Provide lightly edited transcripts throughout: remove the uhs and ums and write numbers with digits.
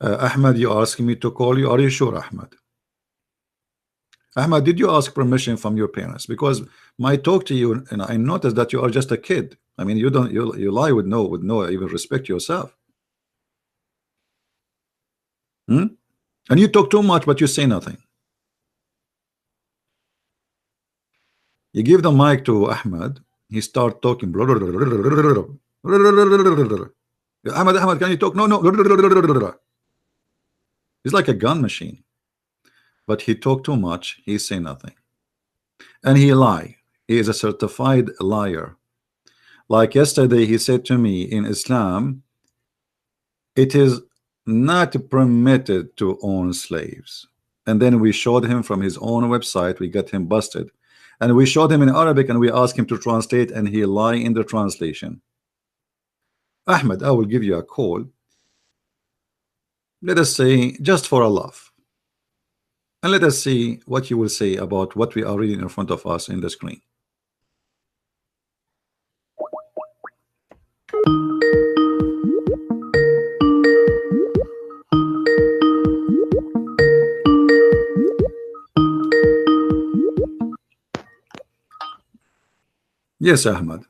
Ahmed, you asking me to call you? Are you sure, Ahmed? Ahmed, did you ask permission from your parents? Because my talk to you, and I noticed that you are just a kid. I mean, you don't you lie with no even respect yourself. Hmm? And you talk too much, but you say nothing. You give the mic to Ahmed, he start talking. Ahmed, can you talk? No. He's like a gun machine. But he talk too much, he say nothing. And he lie. He is a certified liar. Like yesterday, he said to me, in Islam, it is not permitted to own slaves. And then we showed him from his own website, we got him busted. And we showed him in Arabic and we asked him to translate, and he lie in the translation. Ahmed, I will give you a call. Let us say, just for a laugh. And let us see what you will say about what we are reading in front of us in the screen. Yes, Ahmed.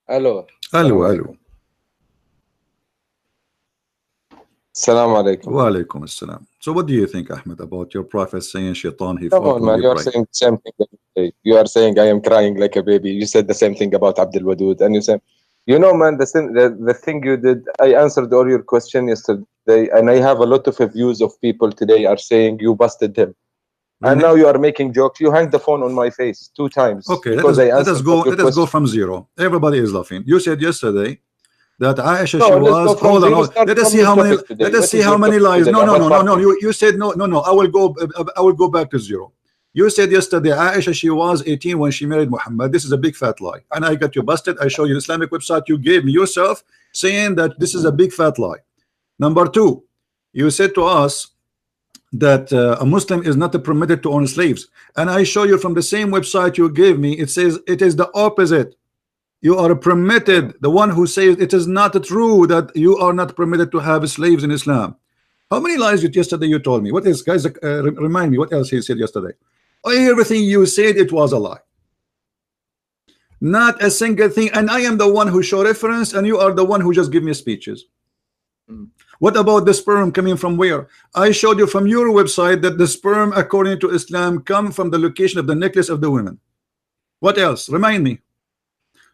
Hello. Hello. Assalamu alaikum. Wa alaikum assalam. So what do you think, Ahmed, about your prophet saying shaitan he Come fought on, when man. You are saying the same thing every day. You are saying I am crying like a baby. You said the same thing about Abdul Wadud, and you said, you know, man, the thing you did. I answered all your question yesterday, and I have a lot of reviews of people today are saying you busted him. Really? And now you are making jokes. You hang the phone on my face 2 times. Okay, because let us go from zero. Everybody is laughing. You said yesterday that Aisha she was hold on. Let us see how many lies. No. You said no. I will go back to zero. You said yesterday Aisha she was 18 when she married Muhammad. This is a big fat lie, and I got you busted. I show you Islamic website you gave me yourself saying that this is a big fat lie. Number 2, you said to us that a Muslim is not permitted to own slaves, and I show you from the same website you gave me, it says it is the opposite. You are permitted. The one who says it is not true that you are not permitted to have slaves in Islam. How many lies yesterday you told me? What else, guys? Remind me what else he said yesterday. Everything you said, it was a lie. Not a single thing. And I am the one who show reference, and you are the one who just give me speeches. What about the sperm coming from where? I showed you from your website that the sperm, according to Islam, come from the location of the necklace of the women. What else? Remind me.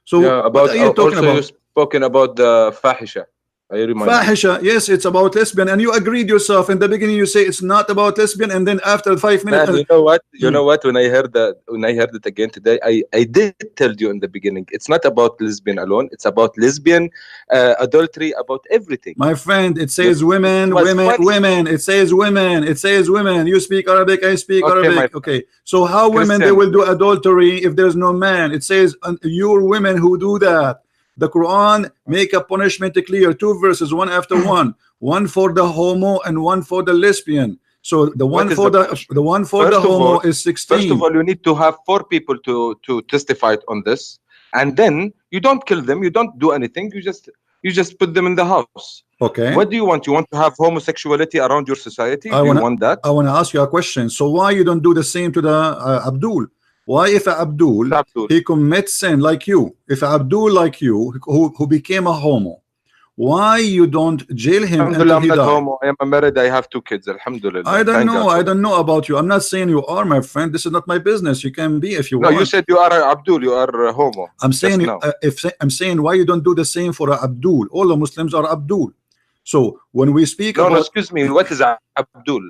So yeah, what are you talking about? You spoken about the fahisha. I remind fahisha, yes, it's about lesbian, and you agreed yourself in the beginning. You say it's not about lesbian, and then after 5 minutes, man, you know what? You know what? When I heard it again today, I did tell you in the beginning, it's not about lesbian alone. It's about lesbian, adultery, about everything. My friend, it says women. It says women. It says women. You speak Arabic, I speak Arabic. Okay, so how women they will do adultery if there's no man? It says your women who do that. The Quran make a punishment clear, 2 verses, one after one for the homo and one for the lesbian. So the one for the homo is 16. First of all, you need to have 4 people to testify on this, and then you don't kill them, you don't do anything, you just put them in the house. Okay. What do you want? You want to have homosexuality around your society? Do you want that? I want to ask you a question. So why you don't do the same to the Abdul? Why if Abdul he commits sin like you, if Abdul like you who became a homo, why you don't jail him until he died? Homo. I am married, I have 2 kids, alhamdulillah. I don't know about you. I'm not saying you are, my friend. This is not my business. You can be if you want. No, you said you are Abdul, you are homo. I'm saying I'm saying why you don't do the same for Abdul. All the Muslims are Abdul. So when we speak no, excuse me, what is Abdul?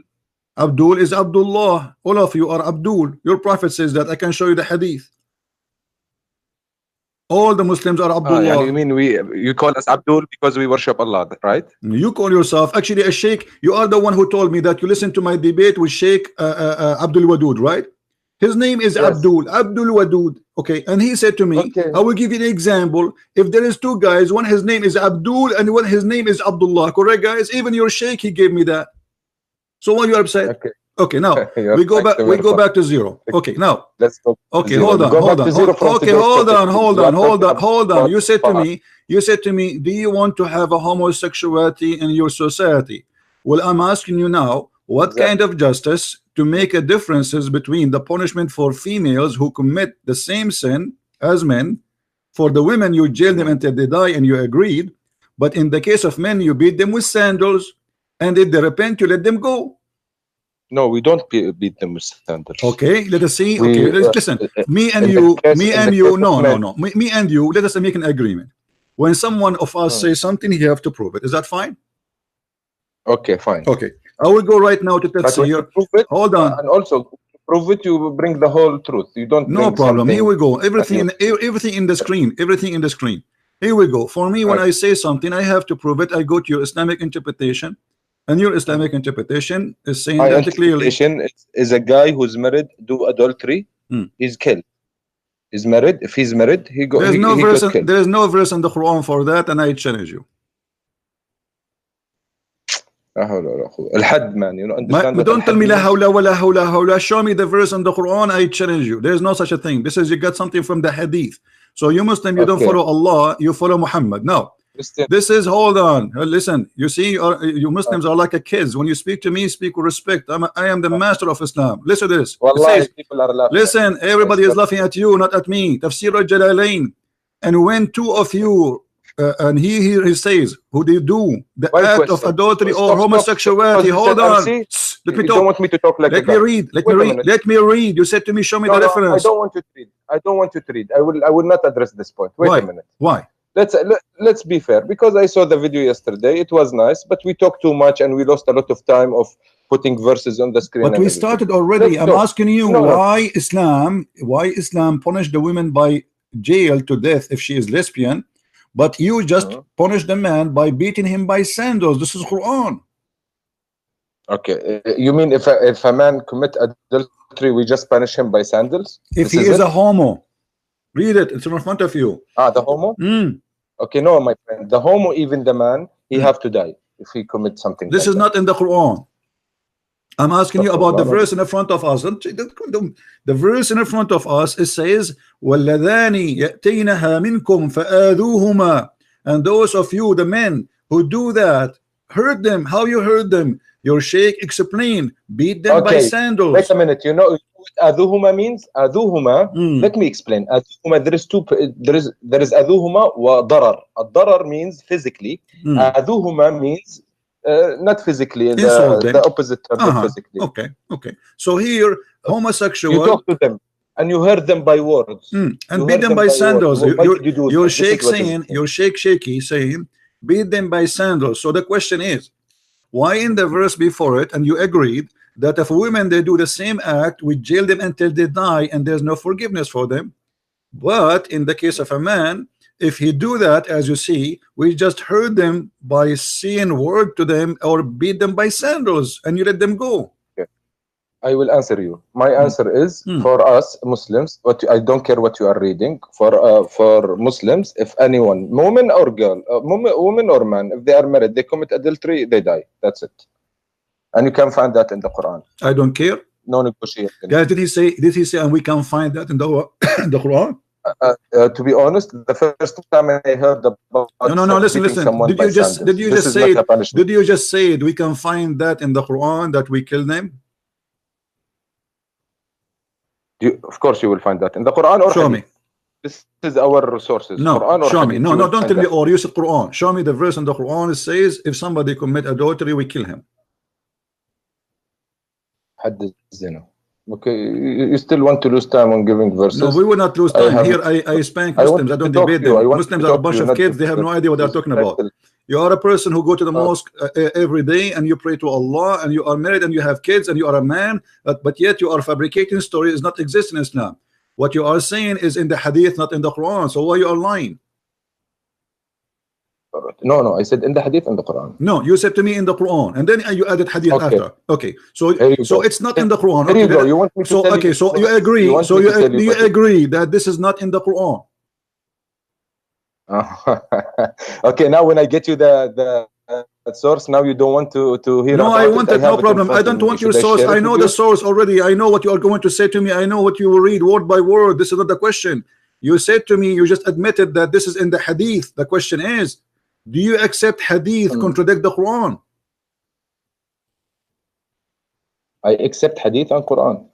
Abdul is Abdullah. All of you are Abdul. Your prophet says that. I can show you the hadith. All the Muslims are Abdullah. You mean you call us Abdul because we worship Allah, right? You call yourself actually a sheikh. You are the one who told me that you listened to my debate with Sheikh Abdul Wadud, right? His name is Abdul Wadud. Okay, and he said to me, I will give you an example. If there is 2 guys, one his name is Abdul and one his name is Abdullah, correct, guys? Even your sheikh he gave me that. So why you are upset? Okay, now we go back to zero. Okay, now let's go. Okay, hold on. Okay, hold on. You said to me You said to me, do you want to have a homosexuality in your society? Well, I'm asking you now, what kind of justice to make a differences between the punishment for females who commit the same sin as men? For the women, you jail them until they die, and you agreed. But in the case of men, you beat them with sandals, and if they repent, you let them go. No, we don't beat them with sandals. Okay, let us see. Okay, listen. Me and you. No. Me and you. Let us make an agreement. When someone of us says something, you have to prove it. Is that fine? Okay, fine. Okay, I will go right now to Tafsir. Hold on. And also prove it. You bring the whole truth. You don't. No problem. Here we go. Everything in the screen. Everything in the screen. Here we go. For me, when I say something, I have to prove it. I go to your Islamic interpretation, and your Islamic interpretation is saying that clearly. Is a guy who's married do adultery, he's killed. He's married. If he's married, he go. There is no verse in the Quran for that, and I challenge you. Man, you know, understand. Don't tell me la hawla wa la hawla hawla. Show me the verse in the Quran. I challenge you. There is no such a thing. This is you got something from the Hadith. So you Muslim, you don't follow Allah, you follow Muhammad. No. This is, hold on, listen, you see, you Muslims are like a kids. When you speak to me, speak with respect. I am the master of Islam. Listen to this. Wallahi, people are laughing. Listen, everybody is laughing at you, not at me. Tafsir al-Jalalain. And when two of you and he says, who they do the act of adultery or homosexuality, hold on, let me talk. You don't want me to talk like that. Let me read. You said to me, show me the reference. I don't want you to read. I don't want you to read. I will not address this point. Wait a minute. Why? Let's be fair, because I saw the video yesterday. It was nice, but we talked too much and we lost a lot of time of putting verses on the screen. But we started already. I'm asking you why Islam punished the women by jail to death if she is lesbian, but you just punish the man by beating him by sandals. This is Quran. Okay, you mean if a man commit adultery, we just punish him by sandals? If he is a homo, read it. It's in front of you. The homo. Okay, no, my friend. The homo, even the man, he have to die if he commits something. This is not in the Quran. I'm asking you about the verse in the front of us. The verse in the front of us, it says, وَالَّذَانِ يَأْتِينَهَا مِنْكُمْ فَآذُوهُمَا. And those of you, the men who do that, hurt them. How you hurt them? Your sheikh explained, beat them by sandals. Wait a minute. You know what adhuhuma means? Adhuhuma. Let me explain. Adhuhuma. There is adhuhuma wa darar. Darar means physically. Adhuhuma means not physically. The opposite term. Physically. Okay. So here, homosexual. You talk to them and you hurt them by words. And beat them by sandals. Your sheikh saying, your shaky saying, beat them by sandals. So the question is, why in the verse before it, and you agreed that if women they do the same act, we jail them until they die and there's no forgiveness for them, but in the case of a man, if he do that, as you see, we just hurt them by saying word to them or beat them by sandals and you let them go? I will answer you. My answer is for us Muslims, but I don't care what you are reading. For Muslims, if anyone, woman or girl, woman or man, if they are married, they commit adultery, they die. That's it. And you can find that in the Quran. I don't care. No negotiation. Guys, did he say, and we can find that in the Quran? To be honest, the first time I heard about no, listen. Did you just say we can find that in the Quran that we kill them? Of course you will find that in the Quran or show me. This is our resources. No, Quran or show me. Hadith, No, don't tell me or use the Quran. Show me the verse in the Quran. It says if somebody commit adultery, we kill him. Hadith zina. Okay, you still want to lose time on giving verses? No, we will not lose time. Here I spank Muslims. I don't debate them. Muslims are a bunch of kids. They have no idea what they're talking about. You are a person who go to the mosque every day and you pray to Allah and you are married and you have kids and you are a man, but yet you are fabricating stories does not exist in Islam. What you are saying is in the Hadith, not in the Quran. So why you are lying? No, I said in the Hadith and the Quran. No, you said to me in the Quran and then you added Hadith after. Okay, so it's not in the Quran. There you go. You want me to tell you? So you agree. So you agree that this is not in the Quran. Okay, now when I get you the source, now you don't want to hear. No, I want it. No problem. I don't want your source. I know the source already. I know what you are going to say to me. I know what you will read word by word. This is not the question. You said to me, you just admitted that this is in the hadith. The question is, do you accept hadith contradict the Quran? I accept hadith and Quran.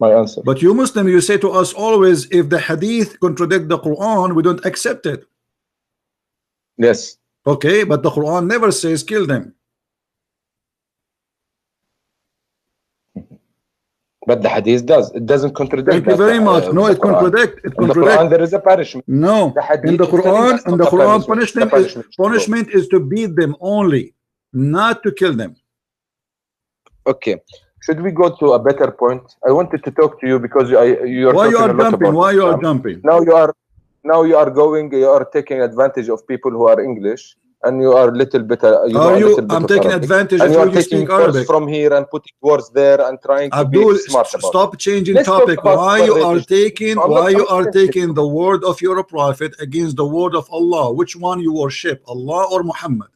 My answer. But you Muslim, you say to us always, if the hadith contradict the Quran, we don't accept it. Yes. Okay, but the Quran never says kill them. But the hadith does. It doesn't contradict. Thank you very much. No, it contradicts. It contradicts. In the Quran, there is a punishment. No, in the Quran, punishment is to beat them only, not to kill them. Okay. Should we go to a better point? I wanted to talk to you because you are. Why you are jumping? Why you are jumping? Now you are taking advantage of people who are English. And you are a little bit. I'm taking advantage of you speak Arabic from here and putting words there and trying to be smart about stop changing topic. Why you are taking the word of your prophet against the word of Allah? Which one you worship, Allah or Muhammad?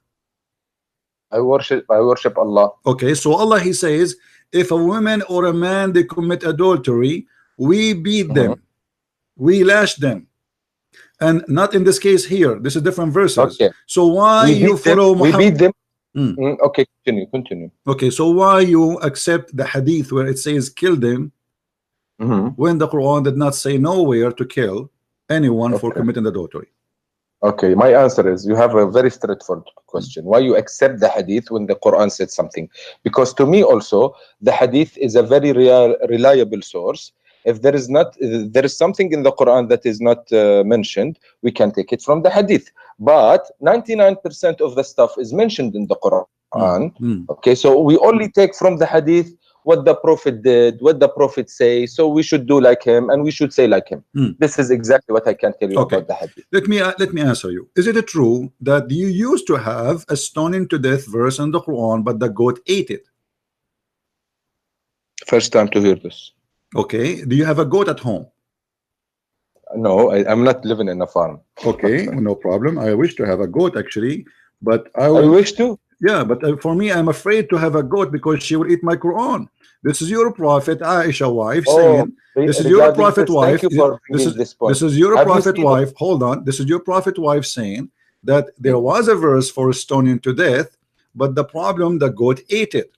I worship Allah. Okay, so Allah, he says, if a woman or a man they commit adultery, we beat them, we lash them. And not in this case here. This is different verses. Okay. So why you follow Muhammad? We beat them. Okay, continue. Okay, so why you accept the hadith where it says kill them when the Quran did not say nowhere to kill anyone for committing adultery? Okay, my answer is you have a very straightforward question. Why you accept the hadith when the Quran said something? Because to me also the hadith is a very reliable source. If there is something in the Quran that is not mentioned, we can take it from the hadith. But 99% of the stuff is mentioned in the Quran. Okay, so we only take from the hadith what the Prophet did, what the Prophet say. So we should do like him, and we should say like him. This is exactly what I can tell you about the hadith. Let me answer you. Is it true that you used to have a stoning to death verse in the Quran, but the goat ate it? First time to hear this. Okay, do you have a goat at home? No, I'm not living in a farm. Okay, no problem. I wish to have a goat actually, but I wish to. Yeah, but for me, I'm afraid to have a goat because she will eat my Quran. This is your prophet, Aisha wife, saying. This is your prophet wife. This is your prophet wife. Hold on. This is your prophet wife saying that there was a verse for stoning to death, but the problem, the goat ate it.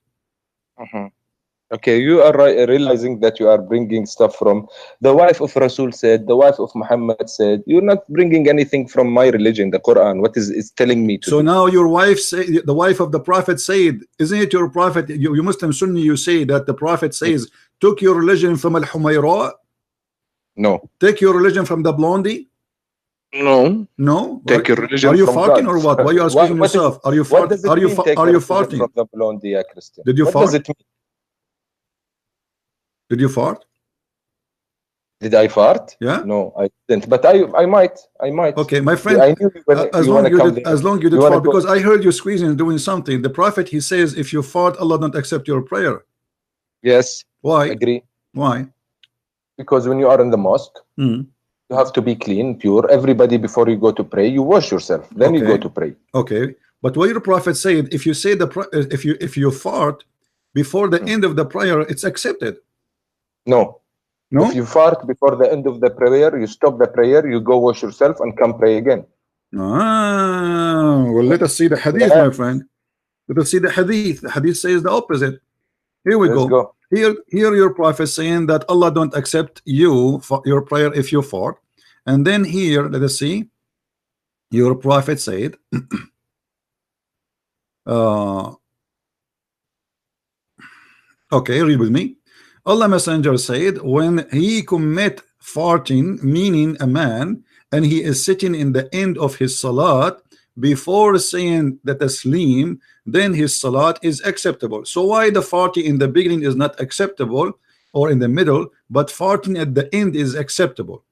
Okay, you are realizing that you are bringing stuff from the wife of Rasul said, the wife of Muhammad said. You're not bringing anything from my religion, the Quran. What is telling me to so do? Now your wife say, the wife of the prophet said, isn't it your prophet? You Muslim Sunni, you say that the prophet says, took your religion from Al-Humayra? No. Take your religion from the blondie? No. No. Take your religion. Are you from farting God. or what? Why you are speaking yourself? Are you farting? Are you farting? From the blondie, Christian? Did you what fart? Does it mean? Did you fart? Did I fart? Yeah. No, I didn't. But I might. Okay, my friend. I knew as long you did fart, because I heard you squeezing and doing something. The prophet, he says, if you fart, Allah don't accept your prayer. Yes. Why? Agree. Why? Because when you are in the mosque, you have to be clean, pure. Everybody, before you go to pray, you wash yourself. Then you go to pray. Okay. But what your prophet said, if you say if you fart before the end of the prayer, it's accepted. No. If you fart before the end of the prayer, you stop the prayer, you go wash yourself and come pray again. Well, let us see the hadith, my friend. Let us see the hadith. The hadith says the opposite. Here we go. Here your prophet saying that Allah don't accept you for your prayer if you fart. And then here, let us see. Your prophet said, okay, read with me. Allah Messenger said, when he commit farting, meaning a man, and he is sitting in the end of his salat before saying the taslim, then his salat is acceptable. So why the farting in the beginning is not acceptable or in the middle, but farting at the end is acceptable?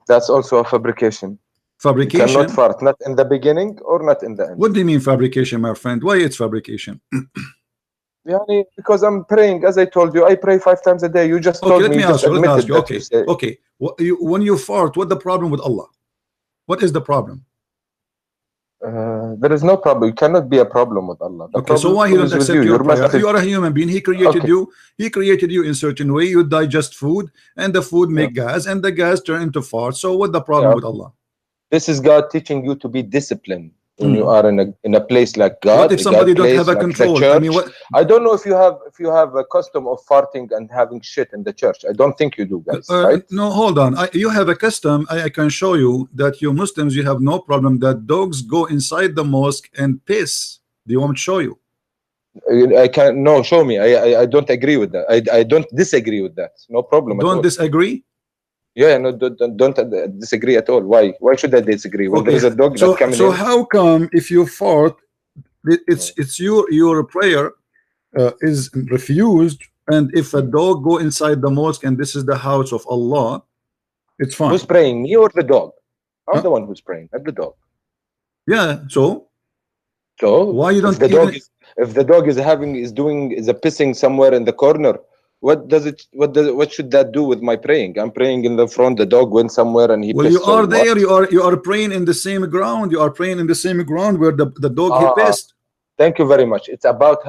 That's also a fabrication. Fabrication? You cannot fart, not in the beginning or not in the end. What do you mean fabrication, my friend? Why it's fabrication? Because I'm praying, as I told you, I pray 5 times a day. You just told me. Let me ask you. Okay. When you fart, what's the problem with Allah? What is the problem? There is no problem. It cannot be a problem with Allah. The okay, so why he don't accept your prayer? You are a human being. He created you. He created you in certain way. You digest food, and the food make gas, and the gas turn into fart. So what the problem with Allah? This is God teaching you to be disciplined when you are in a place like God. What if somebody don't have a control? I mean, I don't know if you have a custom of farting and having shit in the church. I don't think you do, guys. Right? No, hold on. You have a custom. I can show you that you Muslims, you have no problem that dogs go inside the mosque and piss. Do you want me to show you? I can't. No, show me. I don't agree with that. I don't disagree with that. No problem. Don't disagree? Yeah, no, don't disagree at all. Why should I disagree? Well, there is a dog that's coming in. So how come if you fart, it's your prayer is refused, and if a dog go inside the mosque and this is the house of Allah, it's fine? Who's praying, me or the dog? I'm the one who's praying, not the dog. Yeah. So why you don't? If the dog is pissing somewhere in the corner, what should that do with my praying? I'm praying in the front. The dog went somewhere and he. Well, you are there. You are praying in the same ground. You are praying in the same ground where the dog he pissed. Thank you very much. It's about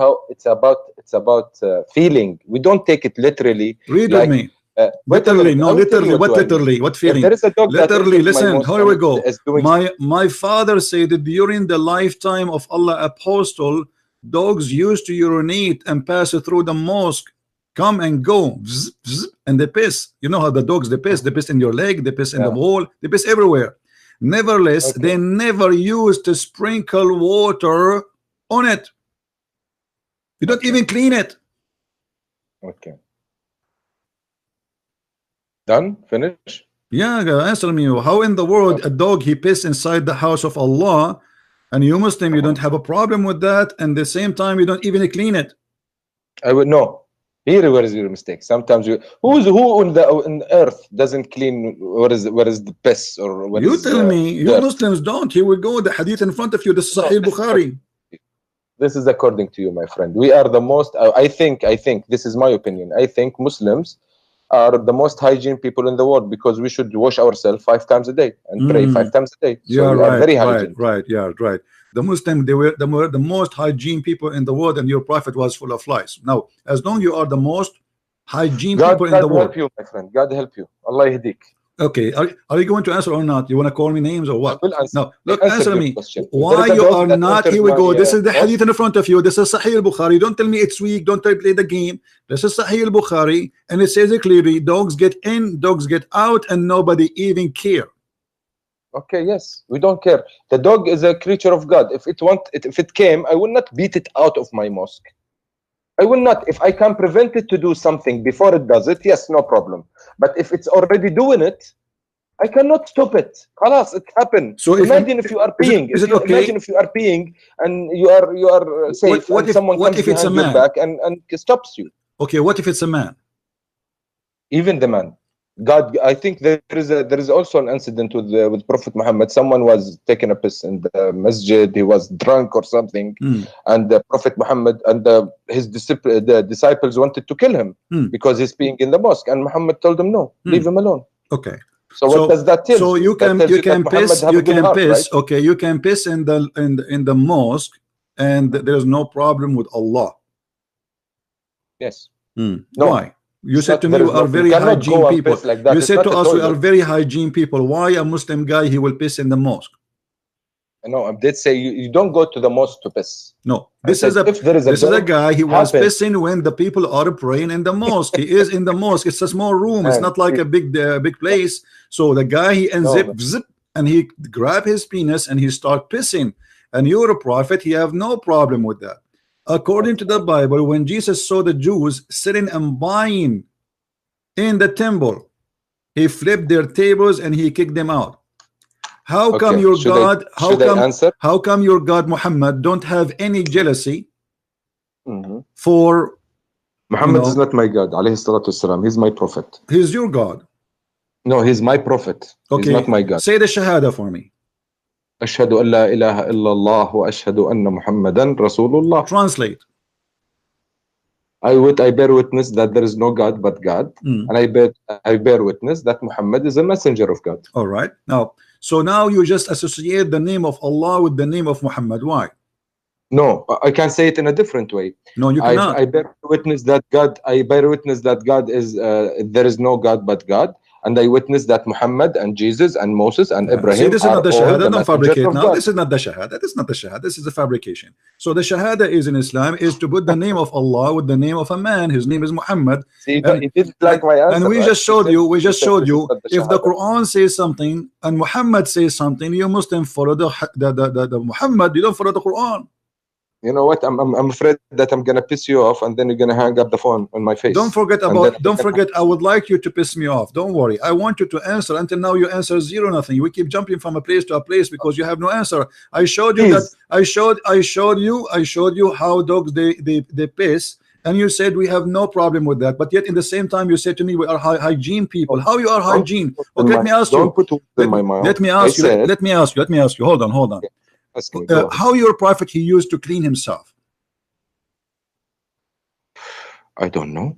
feeling. We don't take it literally. Read with me. Literally, no, literally. What literally? What feeling? There is a dog literally. Listen, here we go. My father said that during the lifetime of Allah Apostle, dogs used to urinate and pass through the mosque. Come and go, bzz, bzz, and they piss. You know how the dogs, they piss in your leg, they piss in the wall, they piss everywhere. Nevertheless, they never used to sprinkle water on it. You don't even clean it. Okay. Done? Finish? Yeah, answer me. How in the world a dog he piss inside the house of Allah, and you Muslim, you don't have a problem with that, and at the same time you don't even clean it? I would know. Here, where is your mistake? Sometimes who on earth doesn't clean where is the piss or what? You tell me. You Muslims don't. Here we go. The hadith in front of you. This is Sahih Bukhari. This is according to you, my friend. We are the most. I think. This is my opinion. I think Muslims are the most hygiene people in the world because we should wash ourselves 5 times a day and pray 5 times a day. So yeah, we are very hygiene. Right. Yeah, right. The Muslim, they were the most hygiene people in the world, and your prophet was full of lies. Now, as long as you are the most hygiene people in the world. God help you, my friend. God help you. Allah yahdik. Okay, are you going to answer or not? You want to call me names or what? I will answer. No, look, answer me. Why you are not? Here we go. This is the hadith in front of you. This is Sahih Bukhari. Don't tell me it's weak. Don't play the game. This is Sahih Bukhari, and it says it clearly: dogs get in, dogs get out, and nobody even care. Okay, yes, we don't care. The dog is a creature of God. If it came, I will not beat it out of my mosque. I will not. If I can prevent it to do something before it does it, yes, no problem. But if it's already doing it, I cannot stop it. Khalas, it happened. So imagine if you are peeing. Imagine if you are peeing and you are safe. What if someone comes behind your back and stops you? Okay, what if it's a man? Even the man. God, I think there is also an incident with Prophet Muhammad. Someone was taking a piss in the masjid. He was drunk or something, and the Prophet Muhammad and his disciples wanted to kill him because he's peeing in the mosque. And Muhammad told them, "No, leave him alone." Okay. So what does that tell? So you can piss. You can piss. Right? Okay, you can piss in the mosque, and there is no problem with Allah. Yes. No. Why? You said to me we are very hygiene people. Like you said to us we are very hygiene people. Why a Muslim guy he will piss in the mosque? No, I did say you don't go to the mosque to piss. No, this is a guy. He was pissing when the people are praying in the mosque. He is in the mosque. It's a small room. It's not like a big place. So the guy he zip and he grab his penis and he start pissing. And you're a prophet. He have no problem with that. According to the Bible, when Jesus saw the Jews sitting and buying in the temple, he flipped their tables and he kicked them out. How come your God? How come your God Muhammad don't have any jealousy for? Muhammad is not my God. Alayhi salatu wasalam. He's my prophet. He's your God. No, he's my prophet. Okay. He's not my God. Say the shahada for me. أشهد أن لا إله إلا الله وأشهد أن محمدا رسول الله. Translate. I bear witness that there is no God but God, and I bear witness that Muhammad is a messenger of God. All right. Now, So now you just associate the name of Allah with the name of Muhammad. Why? No, I can say it in a different way. No, you cannot. I bear witness that God. I bear witness that God is. There is no God but God, and I witness that Muhammad and Jesus and Moses and Ibrahim. See, this is not the shahada. Don't fabricate now. God. This is not the shahada. This is not the shahada. This is a fabrication. So the shahada is in Islam is to put the name of Allah with the name of a man. His name is Muhammad. See, you didn't like my answer. And we right? just showed you. We just showed you. If the shahada. Quran says something and Muhammad says something, you Muslim follow the Muhammad. You don't follow the Quran. You know what? I'm afraid that I'm gonna piss you off, and then you're gonna hang up the phone on my face. Don't forget about. Don't forget. I would like you to piss me off. Don't worry. I want you to answer. Until now, you answer zero, nothing. We keep jumping from a place to a place because you have no answer. I showed you that. I showed you how dogs they piss, and you said we have no problem with that. But yet, in the same time, you said to me we are hygiene people. How you are hygiene? Okay, let me ask you. Let me ask you. Let me ask you. Let me ask you. Hold on. How your prophet he used to clean himself? I don't know.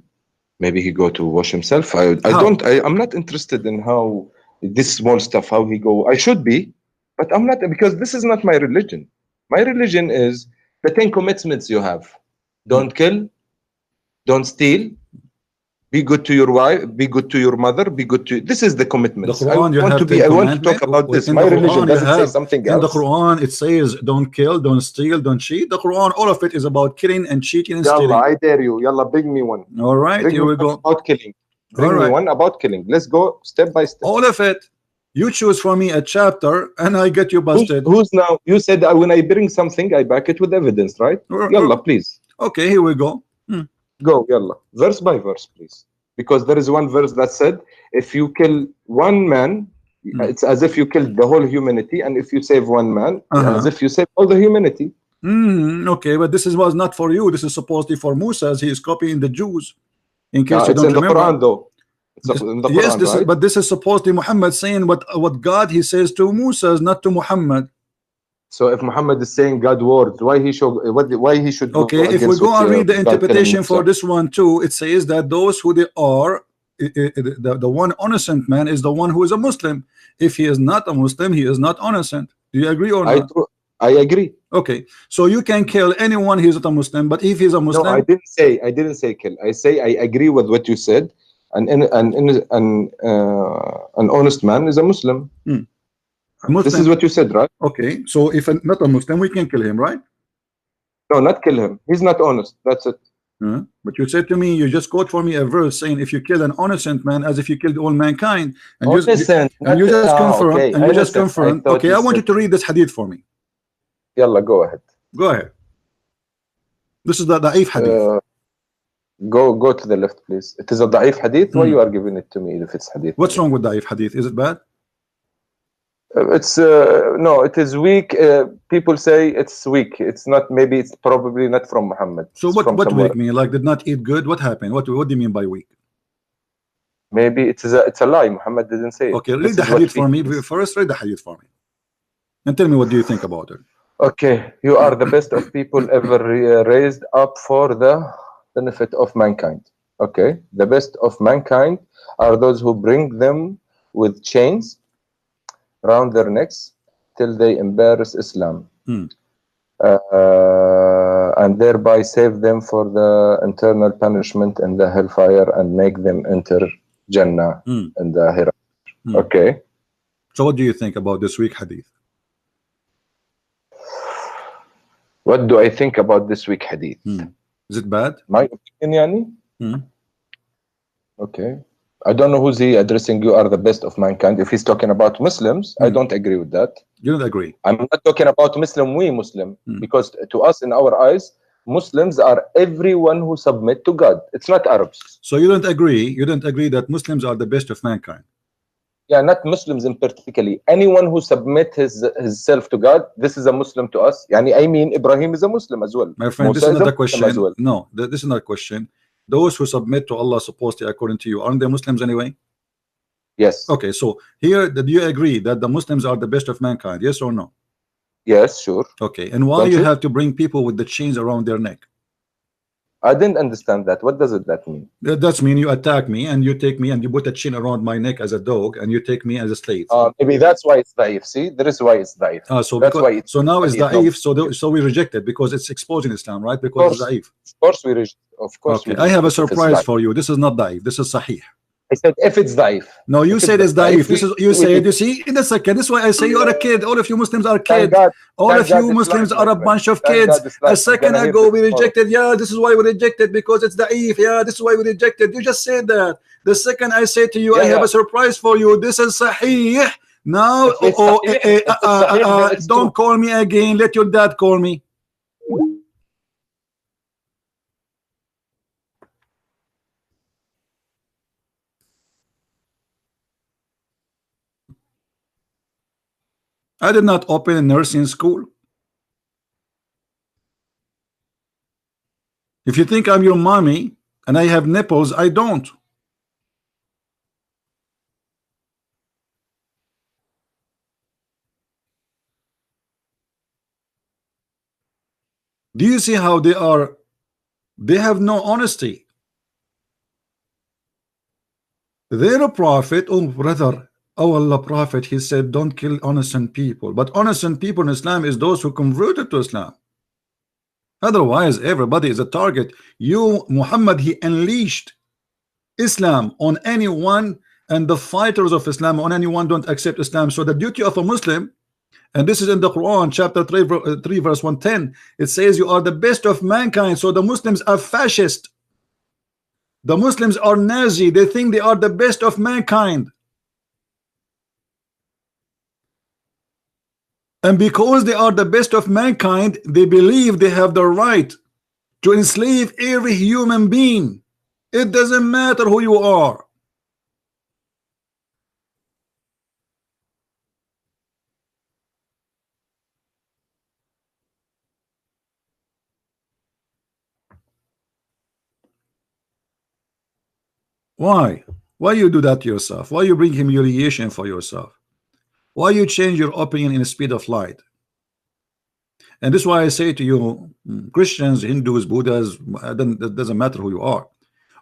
Maybe he go to wash himself. I'm not interested in how this small stuff, how he go. I should be, but I'm not, because this is not my religion. My religion is the 10 commitments you have. Don't kill, don't steal, be good to your wife, be good to your mother, be good to. This is the commitment. I want to talk about this. My religion doesn't say something else. In the Quran, it says don't kill, don't steal, don't cheat. The Quran, all of it is about killing and cheating and stealing. I dare you. Yalla, bring me one. All right, here we go. About killing. Bring me one about killing. Let's go step by step. All of it. You choose for me a chapter, and I get you busted. Who's now? You said when I bring something, I back it with evidence, right? Yalla, please. Okay, here we go. Go, yalla. Verse by verse, please. Because there is one verse that said, if you kill one man, it's as if you killed the whole humanity, and if you save one man, as if you save all the humanity. Okay, but this was not for you. This is supposedly for Musa, as he is copying the Jews. In case you it's don't in remember. The Quran, though. It's in the Quran, yes, right? but this is supposedly Muhammad saying what God he says to Musa, not to Muhammad. So if Muhammad is saying God words, why he should? Okay, if we go and read the interpretation for this one too, it says that those who they are, the one innocent man is the one who is a Muslim. If he is not a Muslim, he is not innocent. Do you agree or not? I agree. Okay, so you can kill anyone who is not a Muslim, but if he's a Muslim, no, I didn't say kill. I say I agree with what you said. An honest man is a Muslim. This is what you said, right? Okay, so if not a Muslim, we can kill him, right? No, not kill him. He's not honest. That's it. But you said to me, you just quote for me a verse saying, if you kill an innocent man, as if you killed all mankind, and you just confirm. Okay, I want you to read this hadith for me. Yalla, go ahead. Go ahead. This is the da'if hadith. Go to the left, please. It is a da'if hadith. Why you are giving it to me if it's hadith? What's wrong with da'if hadith? Is it bad? It's no, it is weak. People say it's weak. It's not. Maybe it's probably not from Muhammad. So what weak mean? Like did not eat good? What happened? What do you mean by weak? Maybe it's a lie. Muhammad didn't say it. Okay, read the hadith for me first. Read the hadith for me, and tell me what do you think about it. Okay, you are the best of people ever raised up for the benefit of mankind. Okay, the best of mankind are those who bring them with chains around their necks till they embarrass Islam, and thereby save them for the eternal punishment in the hellfire and make them enter Jannah in the hereafter. Okay. So what do you think about this week hadith? What do I think about this week hadith? Is it bad? My opinion, yani? Okay. I don't know who's he addressing. You are the best of mankind. If he's talking about Muslims, I don't agree with that. You don't agree? I'm not talking about we Muslim, because to us, in our eyes, Muslims are everyone who submit to God. It's not Arabs. So you don't agree? You don't agree that Muslims are the best of mankind? Yeah, not Muslims in particular. Anyone who submit his self to God, this is a Muslim to us. Yani, I mean, Ibrahim is a Muslim as well. My friend, this is not a question. Well. No, this is not a question. Those who submit to Allah supposedly according to you, aren't they Muslims anyway? Yes. Okay, so here, do you agree that the Muslims are the best of mankind? Yes or no? Yes, sure. Okay, and why you have to bring people with the chains around their neck? I didn't understand that. What does that mean? That's mean you attack me and you take me and you put a chain around my neck as a dog and you take me as a slave. Maybe that's why it's daif. See, there is why it's daif. So that's because, why it's so now it's daif. So we reject it because it's exposing Islam, right? Because it's daif. Of course we reject. Of course. Okay. I have a surprise for you. This is not daif. This is sahih. I said if it's daif. No, you said it's daif. This is you said. You see, in a second. This is why I say you are a kid. All of you Muslims are kids. All of you Muslims are a bunch of kids. A second ago we rejected. Yeah, this is why we rejected because it's daif. Yeah, this is why we rejected. You just said that. The second I say to you, I have a surprise for you. This is sahih. Now, don't call me again. Let your dad call me. I did not open a nursing school. If you think I'm your mommy and I have nipples, I don't. Do you see how they are? They have no honesty. They're a prophet. Oh, brother. Oh, Allah Prophet, he said, don't kill innocent people. But innocent people in Islam is those who converted to Islam. Otherwise, everybody is a target. You, Muhammad, he unleashed Islam on anyone, and the fighters of Islam on anyone don't accept Islam. So the duty of a Muslim, and this is in the Quran, chapter 3, verse 110, it says you are the best of mankind. So the Muslims are fascist. The Muslims are Nazi. They think they are the best of mankind. And because they are the best of mankind, they believe they have the right to enslave every human being. It doesn't matter who you are. Why? Why you do that to yourself? Why you bring humiliation for yourself? Why you change your opinion in the speed of light? And this is why I say to you, Christians, Hindus, Buddhas, it doesn't matter who you are.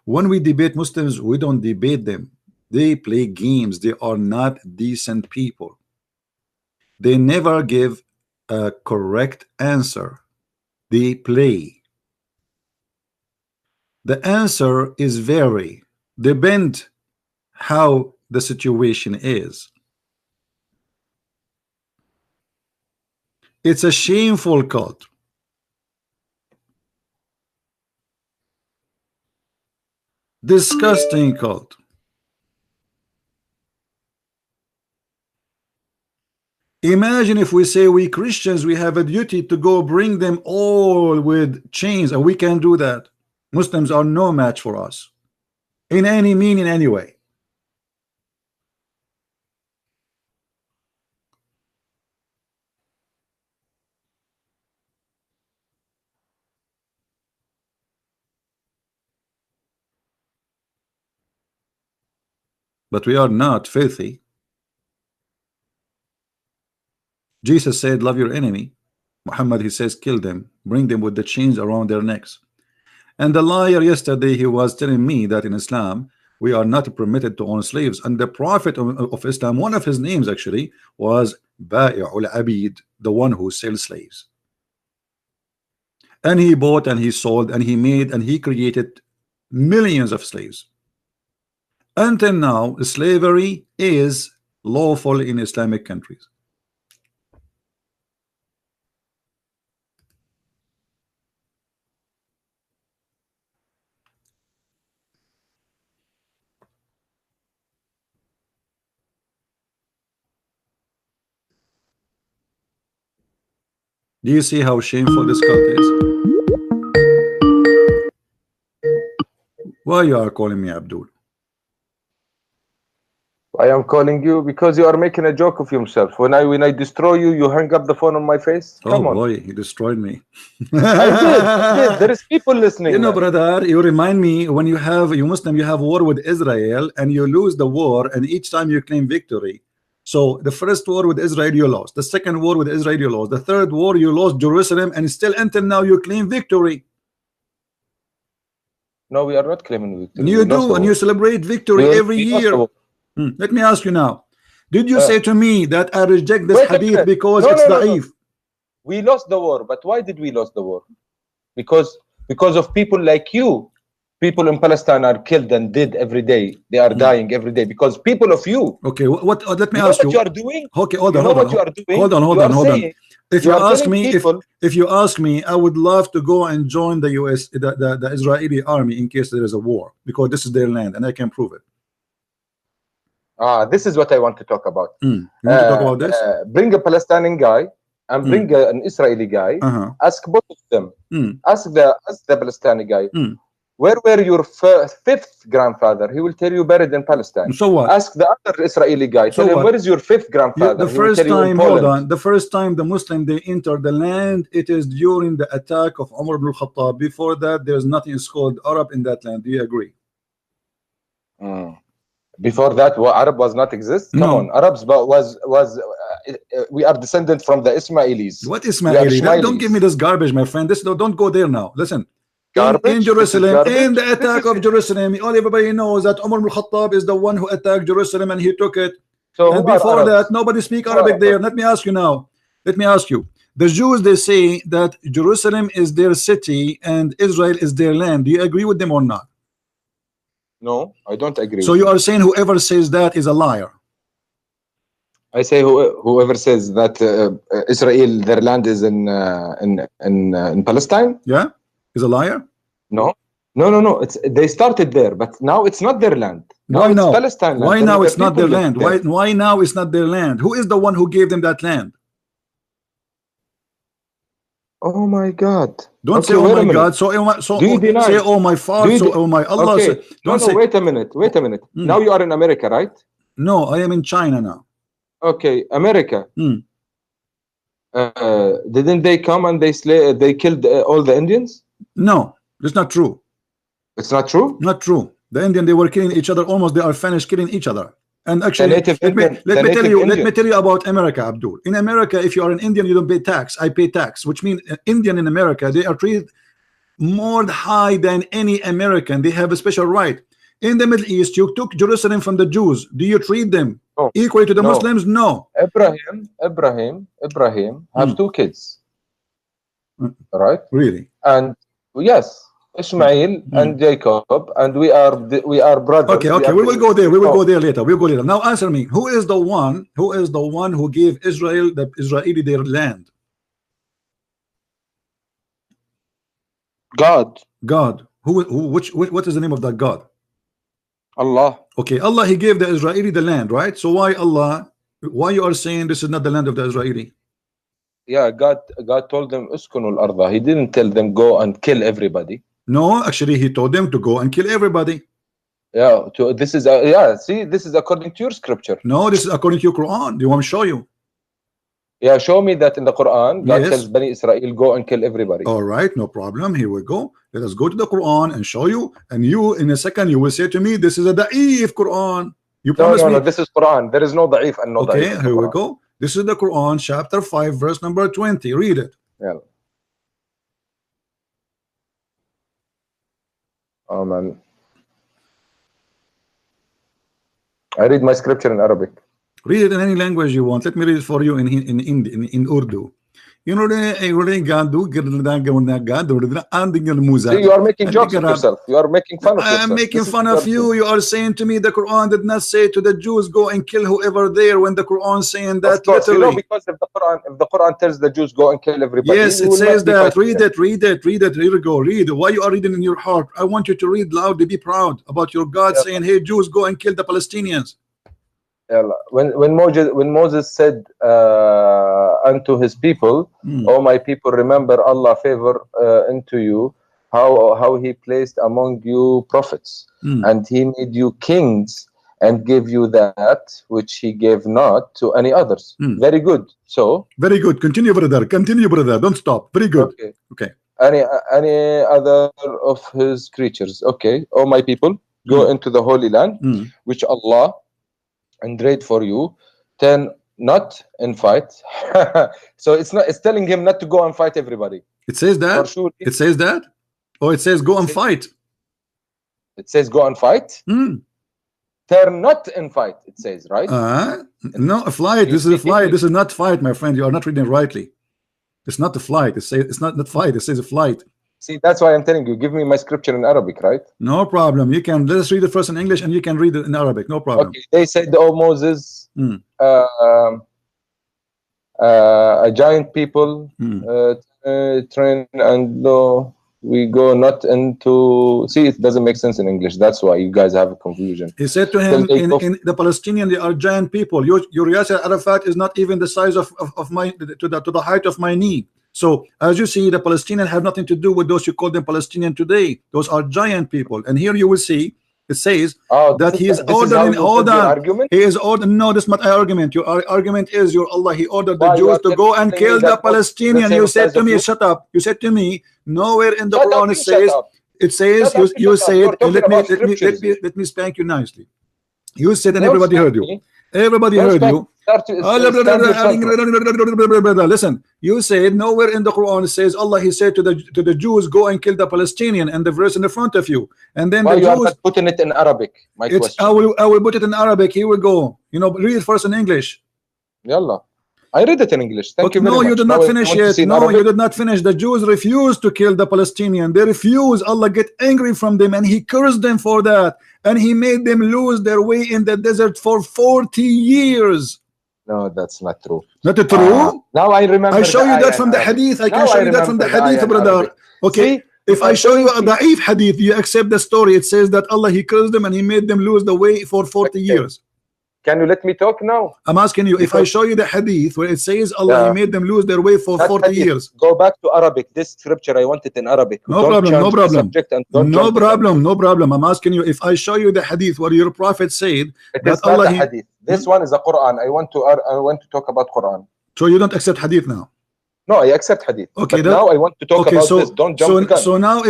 When we debate Muslims, we don't debate them. They play games. They are not decent people. They never give a correct answer. They play. The answer is vary, depend how the situation is. It's a shameful cult. Disgusting cult. Imagine if we say we Christians, we have a duty to go bring them all with chains, and we can't do that. Muslims are no match for us in any mean, in any way. But we are not filthy. Jesus said, love your enemy. Muhammad, he says, kill them, bring them with the chains around their necks. And the liar yesterday, he was telling me that in Islam, we are not permitted to own slaves. And the Prophet of Islam, one of his names actually was Ba'i'ul Abid, the one who sells slaves. And he bought and he sold and he made and he created millions of slaves. Until now, slavery is lawful in Islamic countries. Do you see how shameful this cult is? Why you are calling me Abdul? I am calling you because you are making a joke of yourself. When I destroy you, you hang up the phone on my face. Come on. Boy, you destroyed me. I did. There is people listening. You know, brother, you remind me when you Muslim, you have war with Israel and you lose the war, and each time you claim victory. So the first war with Israel you lost, the second war with Israel you lost, the third war you lost Jerusalem, and still until now you claim victory. No, we are not claiming victory. You do, and you celebrate victory every year. Let me ask you now. Did you say to me that I reject this hadith because it's da'if? We lost the war, but why did we lose the war? Because of people like you. People in Palestine are killed and dead every day. They are dying every day because people of you. Okay, what? Let me ask you. What you are doing? Okay, hold on. What you are doing? Hold on. If you ask me, if you ask me, I would love to go and join the U.S. the Israeli army in case there is a war, because this is their land and I can prove it. This is what I want to talk about. You want to talk about this? Bring a Palestinian guy and bring an Israeli guy. Ask both of them. Ask the Palestinian guy. Where were your fifth grandfather? He will tell you buried in Palestine. So what? Ask the other Israeli guy. Tell him, where is your fifth grandfather? The first time, hold on. The first time the Muslim they enter the land, it is during the attack of Umar ibn al-Khattab. Before that, there's nothing called Arab in that land. Do you agree? Before that, Arab was not exist. Come on, Arabs we are descended from the Ismailis. What Ismaili? Don't give me this garbage, my friend. Don't go there now. Listen. In Jerusalem, in the attack of Jerusalem, everybody knows that Umar ibn al-Khattab is the one who attacked Jerusalem and he took it. So and before that, nobody speak Arabic there. Let me ask you now. Let me ask you. The Jews, they say that Jerusalem is their city and Israel is their land. Do you agree with them or not? No, I don't agree. So you are saying whoever says that is a liar? I say whoever says that Israel, their land is in Palestine. Yeah. Is a liar? No. They started there, but now it's not their land. Now it's Palestine land. Why now it's not their land? Why now it's not their land? Who is the one who gave them that land? Oh my God! Don't say oh my God. So do you deny? Say oh my father. So oh my Allah. Okay. Don't say. Wait a minute. Now you are in America, right? No, I am in China now. Okay, America. Didn't they come and they killed all the Indians? No, it's not true. It's not true? Not true. The Indian, they were killing each other. Almost they are finished killing each other. And actually, let me tell you about America, Abdul. In America, if you are an Indian, you don't pay tax. I pay tax, which means Indian in America, they are treated more high than any American. They have a special right. In the Middle East, you took Jerusalem from the Jews. Do you treat them equally to the Muslims? No. Ibrahim have two kids. Right? Really? And yes, Ishmael and Jacob, and we are brothers. Okay, we will go there. We will go there later. We'll go later. Now answer me. Who is the one who gave Israel, the Israeli, their land? God. What is the name of that God? Allah. Okay, Allah, he gave the Israeli the land, right? So why you are saying this is not the land of the Israeli? Yeah, God told them uskunul arda. He didn't tell them go and kill everybody. No, actually he told them to go and kill everybody. Yeah, this is this is according to your scripture. No, this is according to your Quran. Do you want me to show you? Yeah, show me that in the Quran God tells Bani Israel go and kill everybody. All right, no problem. Here we go. Let us go to the Quran and show you. And you, in a second, you will say to me, this is a da'if Quran. You promise me? No, this is Quran. There is no da'if and no da'if. Okay, here we go. This is the Quran, chapter 5, verse number 20. Read it. Yeah. Oh man. I read my scripture in Arabic. Read it in any language you want. Let me read it for you in Urdu. You know, you are making jokes of yourself. You are making fun of yourself. I'm making fun of you. You are saying to me the Quran did not say to the Jews go and kill whoever there, when the Quran saying that literally. You know, because if the Quran tells the Jews go and kill everybody. Yes, it says that. Read it. Here we go. Read. Why you are reading in your heart? I want you to read loudly. Be proud about your God saying, hey, Jews, go and kill the Palestinians. When Moses said unto his people, "Oh my people, remember Allah favor into you, how He placed among you prophets, and He made you kings and gave you that which He gave not to any others." Very good. So very good. Continue, brother. Don't stop. Very good. Okay. Any other of His creatures. Okay. Oh my people, go into the Holy Land, which Allah engrayed for you, then not in fight. So it's telling him not to go and fight everybody. It says that? Sure. It says that? Oh, it says go and fight. It says go and fight. Turn not in fight. It says, right? No, a flight. This is a flight. This is not fight, my friend. You are not reading rightly. It's not a flight. It's not fight. It says a flight. See, that's why I'm telling you. Give me my scripture in Arabic, right? No problem. You can, let us read it first in English, and you can read it in Arabic. No problem. Okay. They said, "Oh Moses, a giant people train and we go not into." See, it doesn't make sense in English. That's why you guys have a confusion. He said to him, in the Palestinian, they are giant people. Your Yasser Arafat is not even the size of my to the height of my knee. So as you see, the Palestinians have nothing to do with those you call them Palestinian today. Those are giant people. And here you will see it says that he is ordering. Hold on. He is ordering. No, this is not an argument. Your argument is your Allah. He ordered the Jews to go and kill the Palestinian. You said to me, shut up. You said to me, nowhere in the Quran it says you said. Let me spank you nicely. You said, and everybody heard you. Everybody heard you. Listen, you said nowhere in the Quran it says Allah. He said to the Jews, go and kill the Palestinian, and the verse in the front of you. And then the Jews putting it in Arabic. My question. I will put it in Arabic. Here we go. You know, read it first in English. Yalla. I read it in English. Thank you very much. No, you did not finish yet. No, you did not finish. The Jews refused to kill the Palestinian. They refused. Allah get angry from them, and He cursed them for that. And He made them lose their way in the desert for 40 years. No, that's not true. Not true? Now I remember. I show you that from the hadith. I can show you that from the hadith, brother. Okay. See? If I show you a da'if hadith, you accept the story. It says that Allah, He cursed them and He made them lose the way for 40 years. Can you let me talk now? I'm asking you, if I show you the hadith where it says Allah, He made them lose their way for 40 years. Go back to Arabic. This scripture, I want it in Arabic. No problem, no problem. No problem. I'm asking you, if I show you the hadith where your prophet said that Allah... hadith. This one is a Quran. I want to talk about Quran. So you don't accept hadith now? No, I accept hadith. Okay, but now I want to talk about this. Don't jump the gun. So now,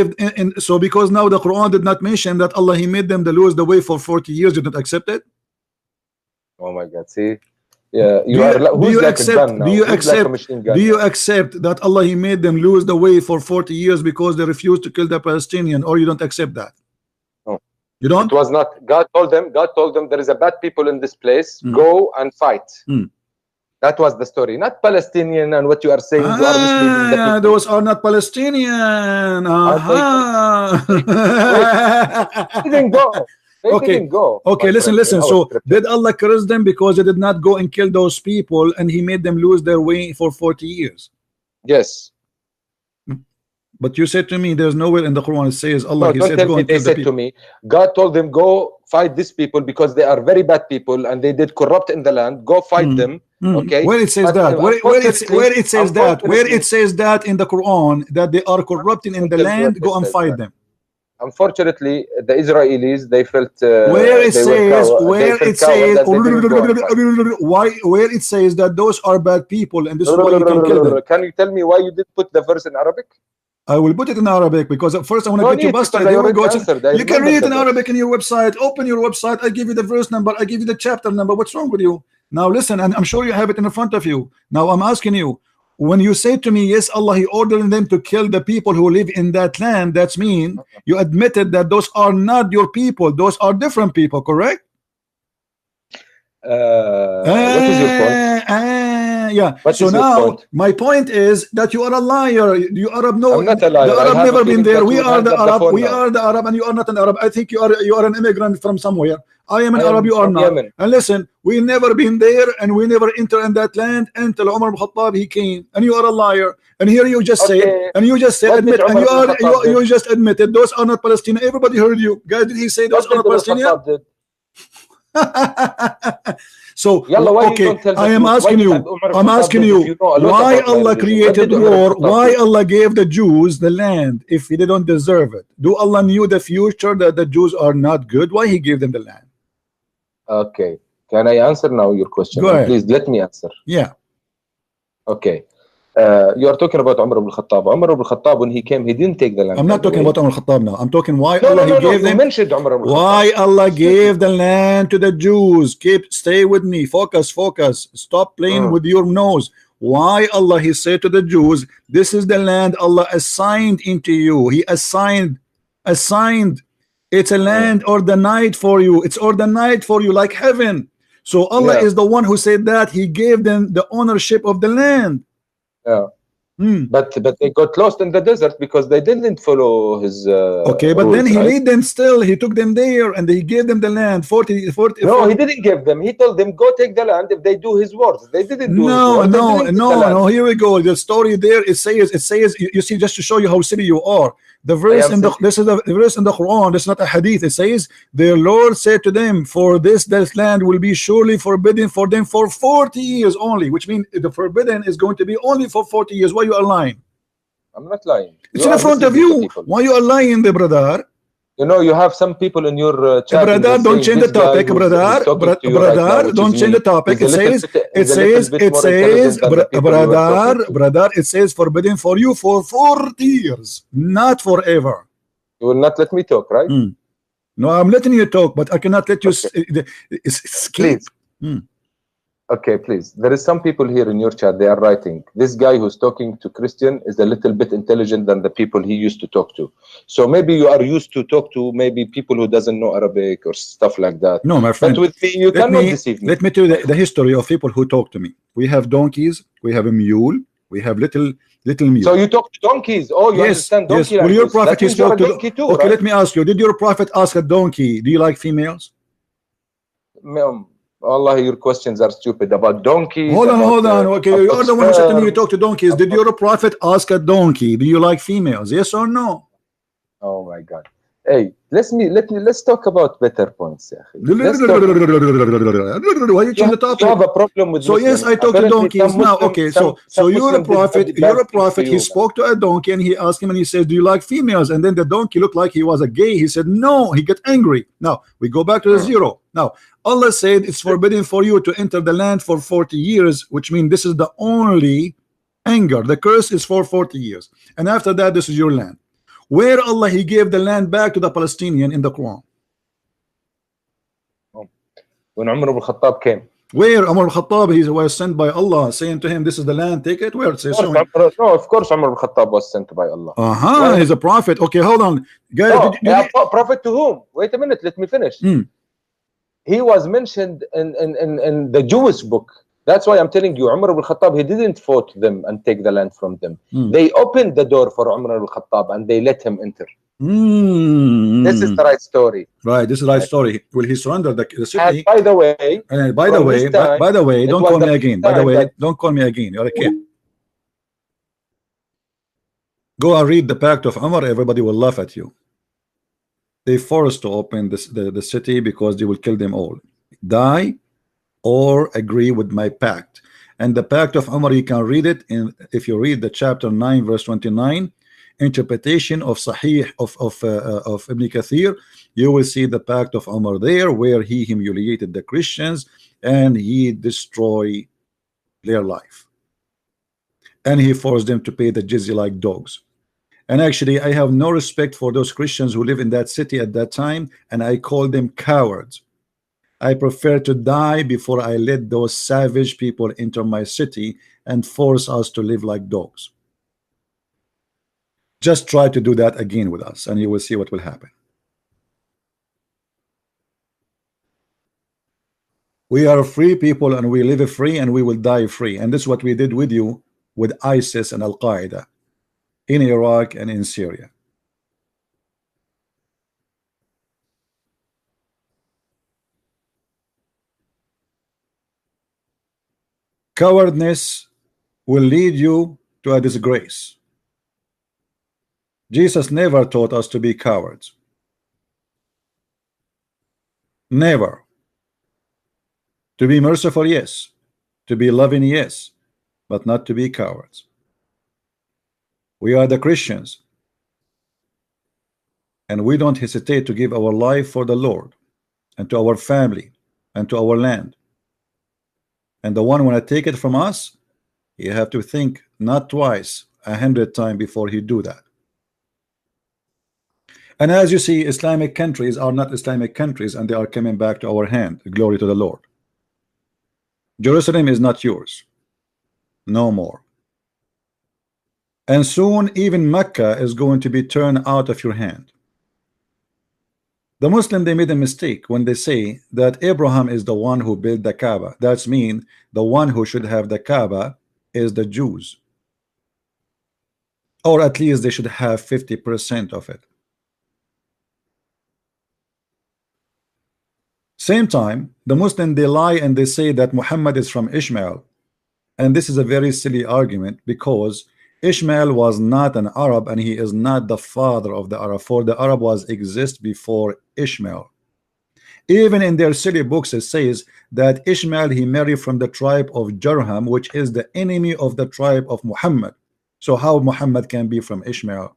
because now the Quran did not mention that Allah, He made them lose the way for 40 years, you don't accept it? Oh my God! See, yeah, do you accept that Allah, He made them lose the way for 40 years because they refused to kill the Palestinian, or you don't accept that? No, you don't. It was not. God told them there is a bad people in this place. Go and fight. That was the story, not Palestinian. And what you are saying, you are misleading the people. Those are not Palestinian. They didn't go. They didn't go. Okay, listen. So did Allah curse them because they did not go and kill those people, and He made them lose their way for 40 years? Yes. But you said to me, there's nowhere in the Quran it says Allah. No, don't tell me they said to me. God told them, go fight these people because they are very bad people and they did corrupt in the land. Go fight them. Okay. Where it says that? Where it says that? Where it says that in the Quran that they are corrupting in the land? Go and fight them. Unfortunately, the Israelis, they felt where it says that those are bad people and this is why you can kill them. Can you tell me why you did put the verse in Arabic? I will put it in Arabic because at first I want to get you busted. You can read it in Arabic in your website. Open your website. I give you the verse number. I give you the chapter number. What's wrong with you? Now listen, and I'm sure you have it in front of you. Now I'm asking you, when you say to me, yes, Allah, He ordered them to kill the people who live in that land, that's mean you admitted that those are not your people. Those are different people, correct? What is your point? Yeah. So now my point is that you are a liar. You Arab know. I'm not a liar. The Arab never been there. We are the Arab. We are the Arab, and you are not an Arab. I think you are an immigrant from somewhere. I am an Arab. You are not. Yemen. And listen, we never been there, and we never enter in that land until Umar ibn Khattab he came. And you are a liar. And here you just say, and you just say, admit, and you just admitted those are not Palestinian. Everybody heard you, guys. Did he say those are not Palestinian? So okay, I am asking you, why Allah created war? Why Allah gave the Jews the land if they don't deserve it? Do Allah knew the future that the Jews are not good? Why He gave them the land? Okay, can I answer now your question? Go ahead. Please let me answer. Yeah. Okay. You are talking about Umar ibn Khattab. Umar ibn Khattab, when he came, he didn't take the land. I'm not talking about Umar ibn Khattab now. I'm talking why Allah He gave them. Mentioned Umar ibn Khattab. Why Allah gave the land to the Jews. Stay with me. Focus. Stop playing with your nose. Why Allah He said to the Jews, this is the land Allah assigned into you. He assigned It's a land ordained for you. It's ordained for you like heaven. So Allah is the one who said that He gave them the ownership of the land. But they got lost in the desert because they didn't follow His okay, but rules, then He right? lead them still. He took them there and He gave them the land. 40. No, He didn't give them. He told them, go take the land if they do His words. They didn't do His words. No. Here we go. The story there, it says, you see, just to show you how silly you are. The verse in this is the verse in the Quran. This is not a hadith. It says, their Lord said to them, for this land will be surely forbidden for them for 40 years only, which means the forbidden is going to be only for 40 years. Why you are lying? I'm not lying. It's in front of you. Why you are lying, the brother? You know, you have some people in your chat. Brother, don't change the topic, brother. Brother, don't change the topic. It says forbidden for you for 40 years, not forever. You will not let me talk, right? No, I'm letting you talk, but I cannot let you please. Okay, please. There is some people here in your chat. They are writing, this guy who's talking to Christian is a little bit intelligent than the people he used to talk to. So maybe you are used to talk to maybe people who doesn't know Arabic or stuff like that. No, my friend. But with me, you cannot deceive me. Let me tell you the history of people who talk to me. We have donkeys. We have a mule. We have little mule. So you talk to donkeys? Oh, you understand donkey language. Well, your prophet he spoke to donkey too, okay, right? let me ask you. Did your prophet ask a donkey, do you like females? Allah, your questions are stupid about donkeys. Hold on. Okay, you are the one who said to me you talk to donkeys. Did your prophet ask a donkey, do you like females? Yes or no? Oh my God. Hey, let's talk about better points. Why you change the topic? You have a problem with Muslims. Yes, I talk to donkeys now. Okay, so you're a prophet. You're a prophet. He spoke to a donkey and he asked him and he said, do you like females? And then the donkey looked like he was a gay. He said no. He got angry. Now we go back to the zero. Now Allah said it's forbidden for you to enter the land for 40 years, which means this is the only anger. The curse is for 40 years, and after that this is your land. Where Allah He gave the land back to the Palestinian in the Quran? When Umar ibn Khattab came. Where Umar ibn Khattab, he was sent by Allah, saying to him, this is the land, take it. Where it says no, of course Umar ibn Khattab was sent by Allah. He's a prophet. Okay, hold on. Guys, prophet to whom? Wait a minute, let me finish. He was mentioned in the Jewish book. That's why I'm telling you, Umar ibn Khattab, he didn't vote them and take the land from them. They opened the door for Umar ibn Khattab and they let him enter. This is the right story. Right, this is the right story. Will he surrender the city? And by the way, don't call me again. By the way, don't call me again. You're a kid. Go and read the Pact of Umar. Everybody will laugh at you. They forced to open the city because they will kill them all. Die or agree with my pact. And the Pact of Umar, you can read it in, if you read the chapter 9 verse 29, interpretation of Sahih of Ibn Kathir, you will see the Pact of Umar there, where he humiliated the Christians and he destroyed their life, and he forced them to pay the jizya like dogs. And actually I have no respect for those Christians who live in that city at that time, and I call them cowards. I prefer to die before I let those savage people enter my city and force us to live like dogs. Just try to do that again with us and you will see what will happen. We are free people and we live free and we will die free. And this is what we did with you with ISIS and Al-Qaeda in Iraq and in Syria. Cowardness will lead you to a disgrace. Jesus never taught us to be cowards. Never. To be merciful, yes. To be loving, yes. But not to be cowards. We are the Christians. And we don't hesitate to give our life for the Lord and to our family and to our land. And the one when I take it from us, you have to think not twice, 100 times before you do that. And as you see, Islamic countries are not Islamic countries, and they are coming back to our hand. Glory to the Lord. Jerusalem is not yours. No more. And soon even Mecca is going to be turned out of your hand. The Muslim, they made a mistake when they say that Abraham is the one who built the Kaaba. That's mean the one who should have the Kaaba is the Jews, or at least they should have 50% of it. Same time, the Muslim, they lie and they say that Muhammad is from Ishmael, and this is a very silly argument, because Ishmael was not an Arab and he is not the father of the Arab, for the Arab was exist before Ishmael. Even in their silly books it says that Ishmael, he married from the tribe of Jarham, which is the enemy of the tribe of Muhammad. So how Muhammad can be from Ishmael?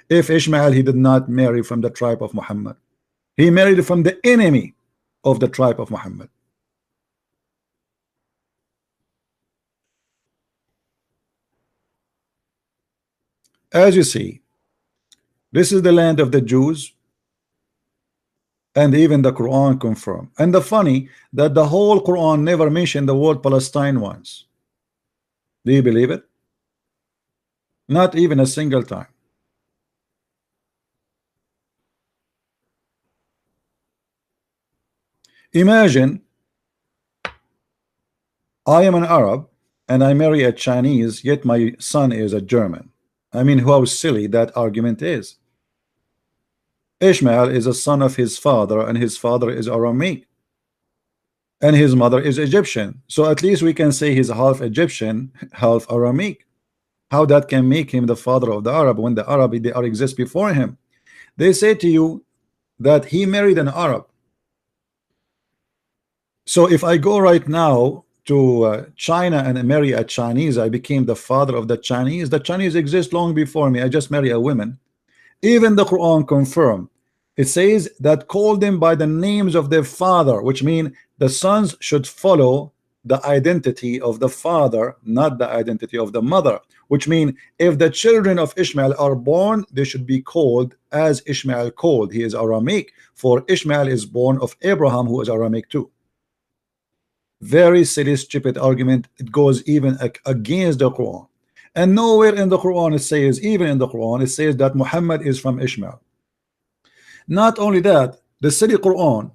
If Ishmael, he did not marry from the tribe of Muhammad, he married from the enemy of the tribe of Muhammad. As you see, this is the land of the Jews, and even the Quran confirm. And the funny that the whole Quran never mentioned the word Palestine once. Do you believe it? Not even a single time. Imagine I am an Arab and I marry a Chinese, yet my son is a German. I mean, how silly that argument is. Ishmael is a son of his father, and his father is Aramaic, and his mother is Egyptian. So at least we can say he's half Egyptian, half Aramaic. How that can make him the father of the Arab when the Arab, they are exist before him? They say to you that he married an Arab. So if I go right now to China and marry a Chinese, I became the father of the Chinese. The Chinese exist long before me. I just marry a woman. Even the Quran confirm. It says that call them by the names of their father, which mean the sons should follow the identity of the father, not the identity of the mother. Which mean if the children of Ishmael are born, they should be called as Ishmael called. He is Aramaic, for Ishmael is born of Abraham, who is Aramaic too. Very silly, stupid argument. It goes even against the Quran. And nowhere in the Quran it says, even in the Quran, it says that Muhammad is from Ishmael. Not only that, the silly Quran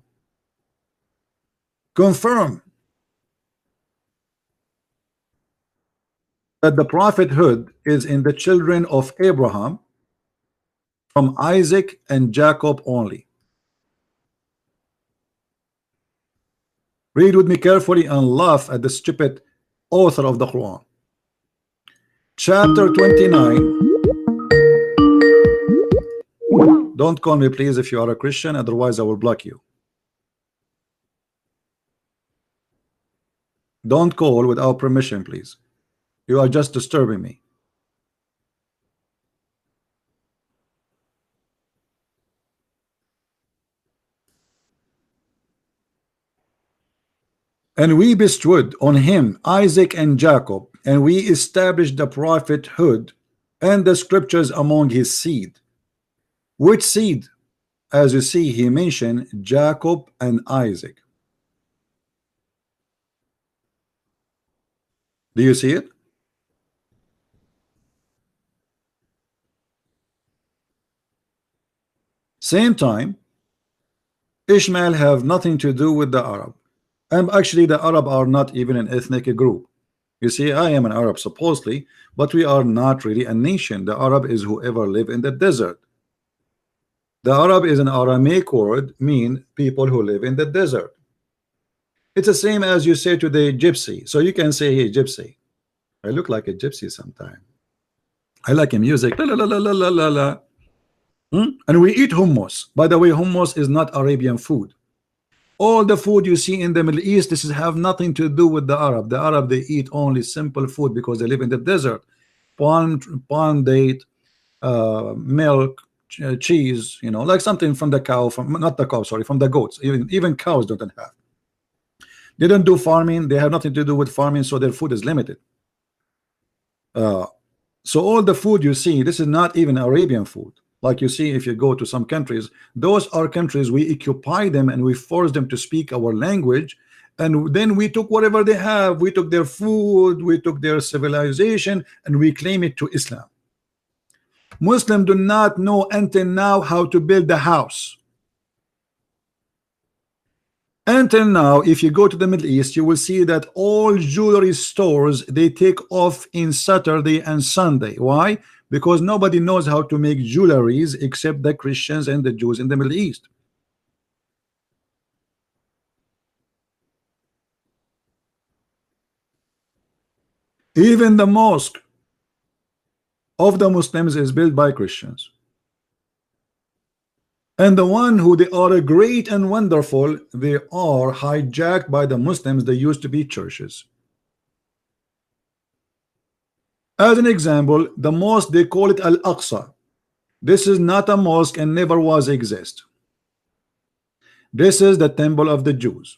confirm that the prophethood is in the children of Abraham from Isaac and Jacob only. Read with me carefully and laugh at the stupid author of the Quran. Chapter 29. Don't call me please if you are a Christian, otherwise I will block you. Don't call without permission, please. You are just disturbing me. And we bestowed on him Isaac and Jacob, and we established the prophethood and the scriptures among his seed. Which seed? As you see, he mentioned Jacob and Isaac. Do you see it? Same time, Ishmael have nothing to do with the Arab. And actually the Arab are not even an ethnic group. You see, I am an Arab supposedly, but we are not really a nation. The Arab is whoever live in the desert. The Arab is an Aramaic word, mean people who live in the desert. It's the same as you say to the gypsy. So you can say, hey, gypsy. I look like a gypsy sometime. I like a music. La, la, la, la, la, la, la. And we eat hummus. By the way, hummus is not Arabian food. All the food you see in the Middle East, this is have nothing to do with the Arab. The Arab, they eat only simple food because they live in the desert. Palm date, milk, cheese, you know, like something from the cow, from not the cow, sorry, from the goats. Even cows don't have. They don't do farming. They have nothing to do with farming, so their food is limited. So all the food you see, this is not even Arabian food. Like you see, if you go to some countries, those are countries we occupy them and we force them to speak our language, and then we took whatever they have. We took their food, we took their civilization, and we claim it to Islam. Muslims do not know until now how to build a house. Until now, if you go to the Middle East, you will see that all jewelry stores, they take off in Saturday and Sunday. Why? Because nobody knows how to make jewelries except the Christians and the Jews in the Middle East. Even the mosque of the Muslims is built by Christians. And the one who they are great and wonderful, they are hijacked by the Muslims. They used to be churches. As an example, the mosque, they call it Al-Aqsa. This is not a mosque and never was exist. This is the temple of the Jews.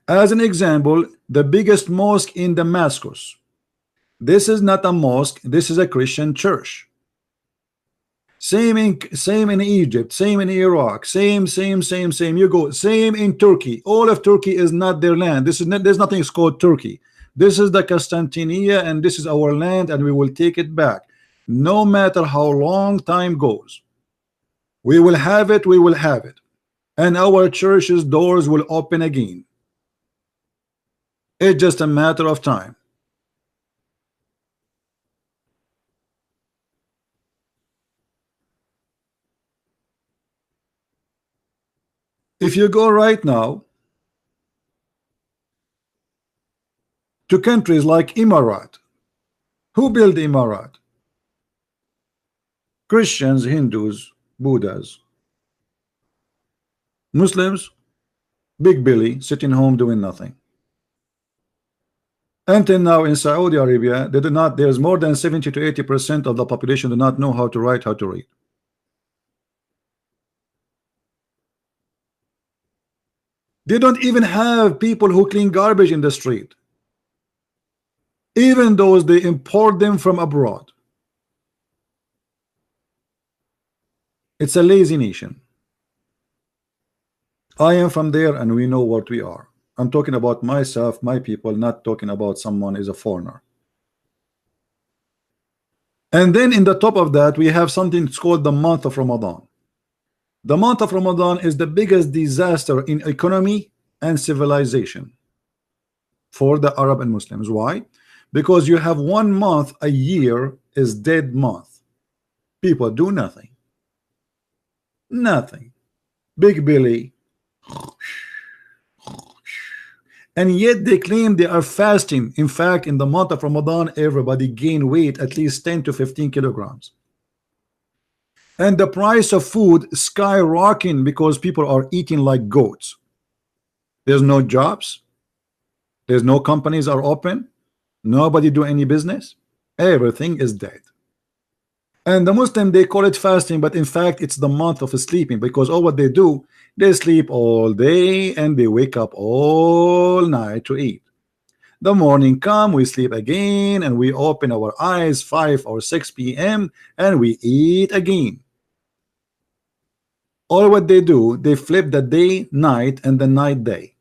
As an example, the biggest mosque in Damascus. This is not a mosque, this is a Christian church. Same in Egypt, same in Iraq, same. You go, same in Turkey. All of Turkey is not their land. This is not, there's nothing called Turkey. This is the Constantinia, and this is our land, and we will take it back. No matter how long time goes, we will have it, and our church's doors will open again. It's just a matter of time. If you go right now to countries like Emirat, who built Emirat? Christians, Hindus, Buddhas. Muslims, Big Billy sitting home doing nothing. Until now in Saudi Arabia, they do not, there's more than 70 to 80% of the population do not know how to write, how to read. They don't even have people who clean garbage in the street. Even those, they import them from abroad. It's a lazy nation. I am from there and we know what we are. I'm talking about myself, my people, not talking about someone is a foreigner. And then in the top of that, we have something called the month of Ramadan. The month of Ramadan is the biggest disaster in economy and civilization for the Arab and Muslims. Why? Because you have 1 month a year is dead month. People do nothing. Nothing. Big Billy. And yet they claim they are fasting. In fact, in the month of Ramadan, everybody gain weight at least 10 to 15 kilograms. And the price of food skyrocketing because people are eating like goats. There's no jobs. There's no companies are open. Nobody do any business. Everything is dead. And the Muslim, they call it fasting, but in fact it's the month of sleeping, because all what they do, they sleep all day and they wake up all night to eat. The morning come, we sleep again, and we open our eyes 5 or 6 p.m. and we eat again. All what they do, they flip the day night and the night day.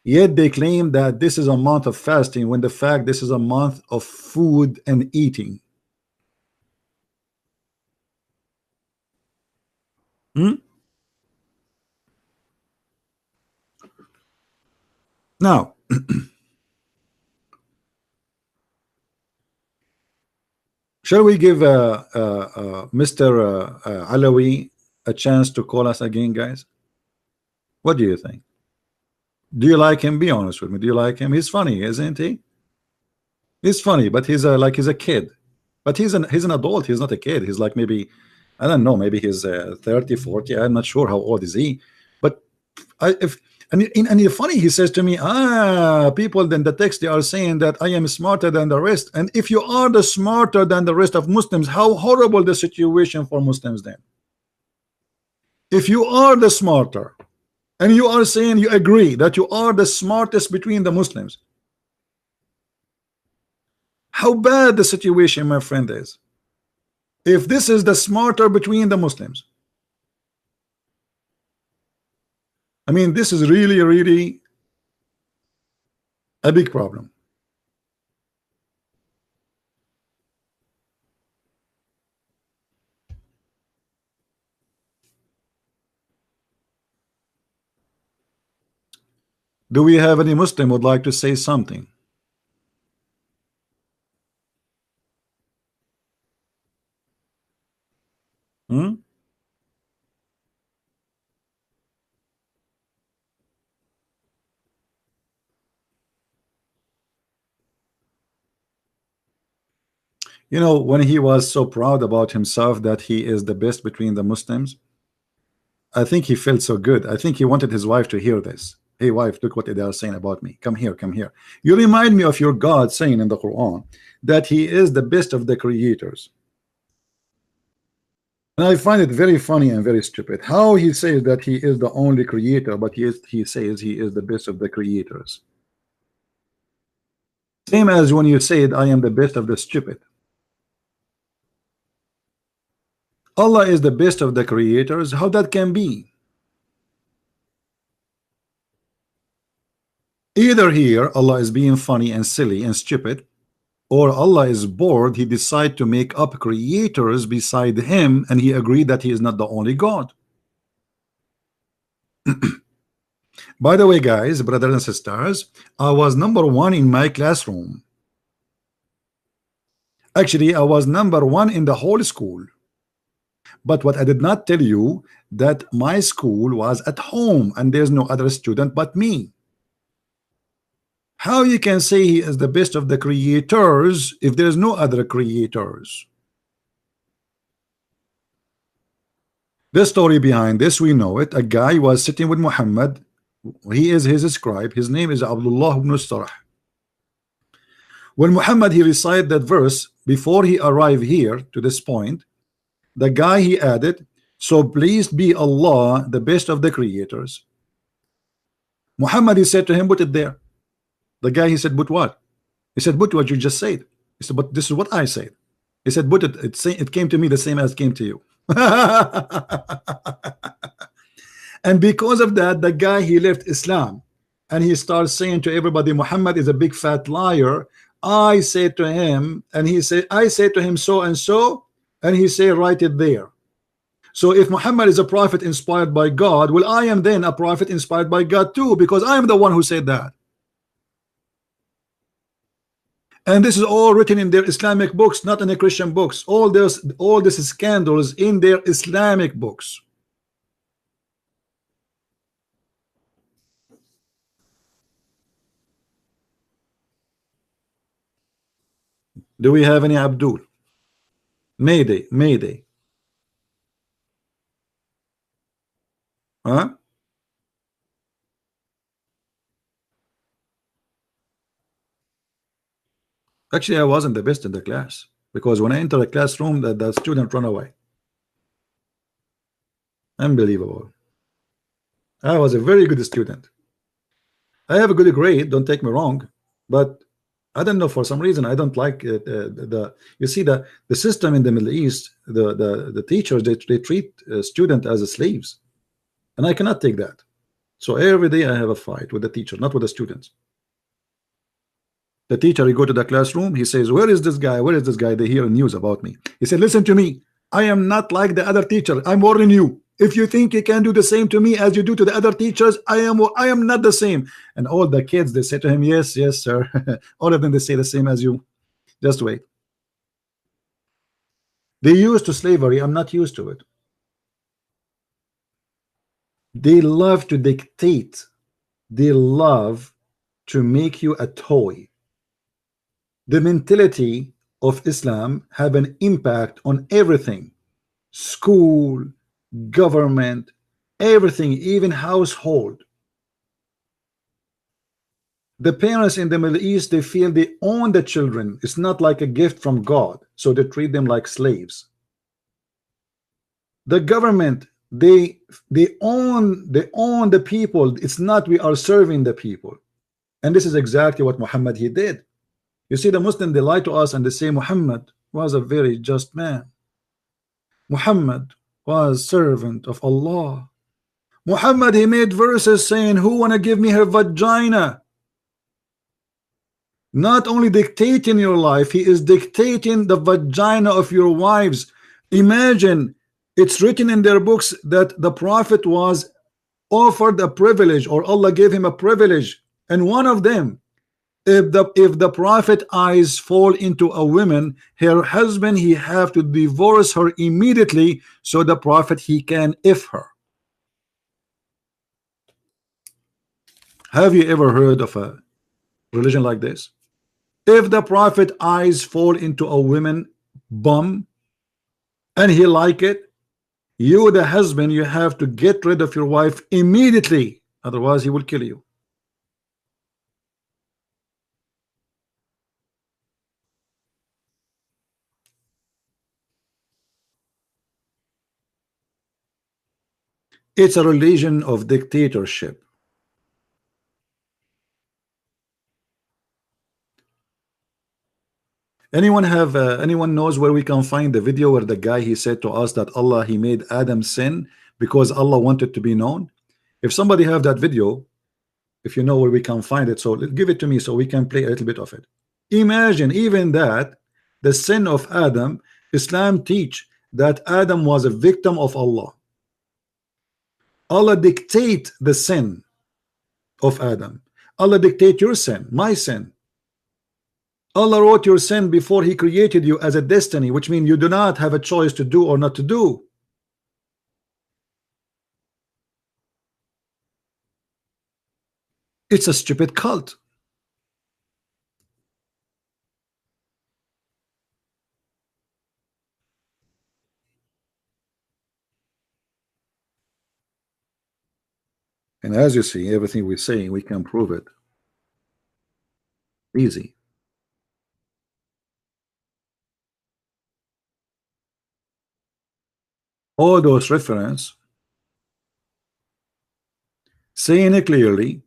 Yet they claim that this is a month of fasting, when the fact this is a month of food and eating. Now, shall we give Mr. Alawi a chance to call us again, guys? What do you think? Do you like him? Be honest with me. Do you like him? He's funny, isn't he? He's funny, but he's like he's a kid. But he's an adult. He's not a kid. He's like, maybe, I don't know, maybe he's 30, 40. I'm not sure how old is he. But and funny, he says to me, people in the text, they are saying that I am smarter than the rest. And if you are the smarter than the rest of Muslims, how horrible the situation for Muslims then? If you are the smarter, and you are saying you agree that you are the smartest between the Muslims, how bad the situation, my friend, is. If this is the smarter between the Muslims, I mean, this is really, really a big problem. Do we have any Muslim would like to say something? Hmm? You know, when he was so proud about himself that he is the best between the Muslims, I think he felt so good. I think he wanted his wife to hear this. Hey wife, look what they are saying about me. Come here, come here. You remind me of your God saying in the Quran that he is the best of the creators. And I find it very funny and very stupid how he says that he is the only creator, but he says he is the best of the creators. Same as when you said I am the best of the stupid. Allah is the best of the creators. How that can be? Either here Allah is being funny and silly and stupid, or Allah is bored, he decided to make up creators beside him, and he agreed that he is not the only God. By the way, guys, brothers and sisters, I was #1 in my classroom. Actually, I was #1 in the whole school. But what I did not tell you, that my school was at home and there's no other student but me. How you can say he is the best of the creators if there's no other creators? The story behind this, we know it. A guy was sitting with Muhammad. He is his scribe. His name is Abdullah ibn Sarh. When Muhammad he recited that verse before he arrived here to this point, the guy he added, so pleased be Allah, the best of the creators. Muhammad he said to him, put it there. The guy he said, but what? He said, but what you just said. He said, but this is what I said. He said, but it came to me the same as it came to you. And because of that, the guy he left Islam and he starts saying to everybody, Muhammad is a big fat liar. I said to him, and he said, I said to him so and so, and he said, write it there. So if Muhammad is a prophet inspired by God, well, I am then a prophet inspired by God too, because I am the one who said that. And this is all written in their Islamic books, not in the Christian books. All this scandals in their Islamic books. Do we have any Abdul? Mayday, Mayday. Huh? Actually, I wasn't the best in the class, because when I enter the classroom, the student run away. Unbelievable. I was a very good student. I have a good grade, don't take me wrong, but I don't know, for some reason I don't like you see the system in the Middle East, the teachers, they treat student as slaves, and I cannot take that. So every day I have a fight with the teacher, not with the students. The teacher, he go to the classroom, he says, where is this guy? Where is this guy? They hear news about me. He said, listen to me, I am not like the other teacher. I'm warning you. If you think you can do the same to me as you do to the other teachers, I am not the same. And all the kids, they say to him, yes, yes, sir. All of them, they say the same as you. Just wait. They used to slavery. I'm not used to it. They love to dictate. They love to make you a toy. The mentality of Islam have an impact on everything. School, government, everything, even household. The parents in the Middle East, they feel they own the children. It's not like a gift from God, so they treat them like slaves. The government, they own the people. It's not we are serving the people. And this is exactly what Muhammad he did. You see, the Muslim, they lie to us and they say Muhammad was a very just man. Muhammad was servant of Allah. Muhammad, he made verses saying, who wanna give me her vagina? Not only dictating your life, he is dictating the vagina of your wives. Imagine, it's written in their books that the prophet was offered a privilege, or Allah gave him a privilege And one of them, if the prophet eyes fall into a woman, her husband, he have to divorce her immediately, so the prophet he can if her. Have you ever heard of a religion like this? If the prophet eyes fall into a woman bum and he like it, you the husband, you have to get rid of your wife immediately, otherwise he will kill you. It's a religion of dictatorship. Anyone knows where we can find the video where the guy he said to us that Allah he made Adam sin because Allah wanted to be known? If somebody have that video, if you know where we can find it, so give it to me so we can play a little bit of it. Imagine even that the sin of Adam, Islam teach that Adam was a victim of Allah. Allah dictate the sin of Adam. Allah dictate your sin, my sin. Allah wrote your sin before he created you as a destiny, which means you do not have a choice to do or not to do. It's a stupid cult. And as you see, everything we say, we can prove it. Easy. All those references saying it clearly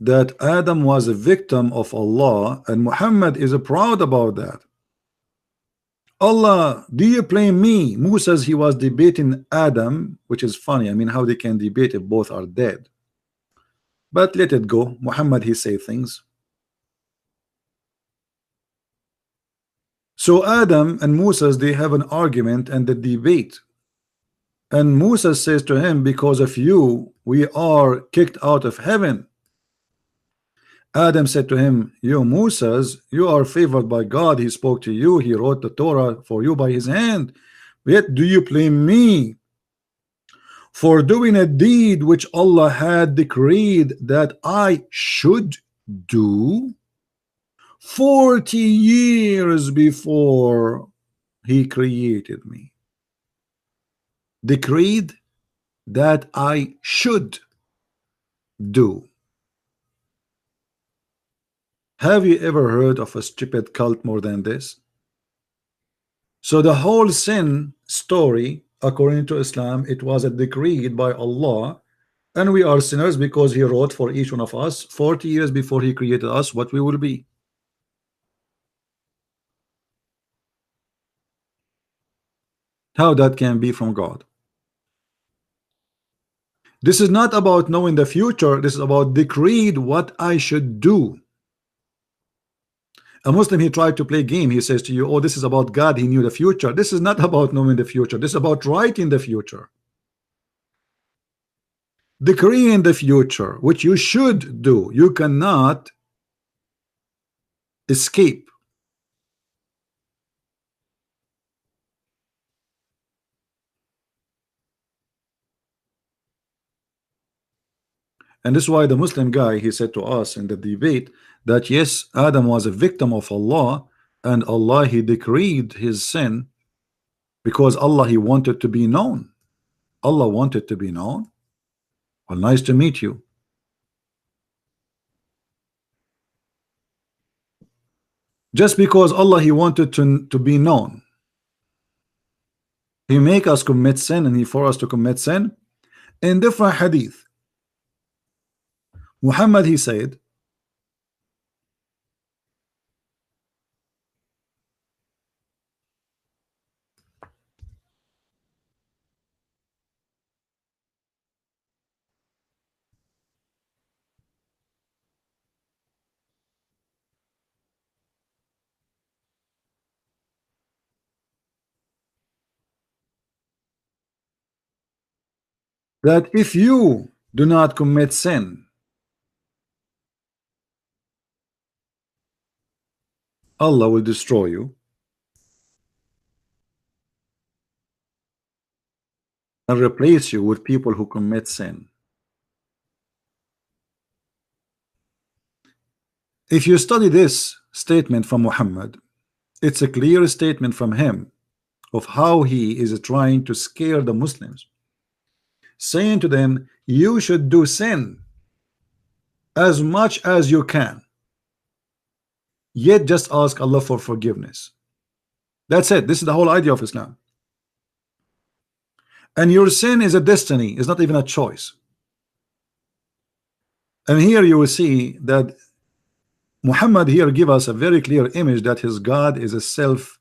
that Adam was a victim of Allah, and Muhammad is proud about that. Allah, do you blame me? Musa says he was debating Adam, which is funny. I mean, how they can debate if both are dead? But let it go. Muhammad, he say things. So Adam and Musa, they have an argument and the debate. And Musa says to him, because of you, we are kicked out of heaven. Adam said to him, you Moses, you are favored by God. He spoke to you. He wrote the Torah for you by his hand. Yet do you blame me for doing a deed which Allah had decreed that I should do 40 years before he created me? Decreed that I should do. Have you ever heard of a stupid cult more than this? So the whole sin story, according to Islam, it was a decreed by Allah, and we are sinners because he wrote for each one of us 40 years before he created us what we will be. How that can be from God? This is not about knowing the future. This is about decreed what I should do. A Muslim, he tried to play game. He says to you, oh, this is about God. He knew the future. This is not about knowing the future. This is about writing the future. Decreeing the future, which you should do. You cannot escape. And this is why the Muslim guy, he said to us in the debate that yes, Adam was a victim of Allah, and Allah he decreed his sin because Allah he wanted to be known. Allah wanted to be known. Well, nice to meet you. Just because Allah he wanted to be known, he make us commit sin and he forced us to commit sin. In different hadith, Muhammad he said that if you do not commit sin, Allah will destroy you and replace you with people who commit sin. If you study this statement from Muhammad, it's a clear statement from him of how he is trying to scare the Muslims, saying to them, you should do sin as much as you can, yet just ask Allah for forgiveness. That's it. This is the whole idea of Islam. And your sin is a destiny, it's not even a choice. And here you will see that Muhammad here give us a very clear image that his God is a self.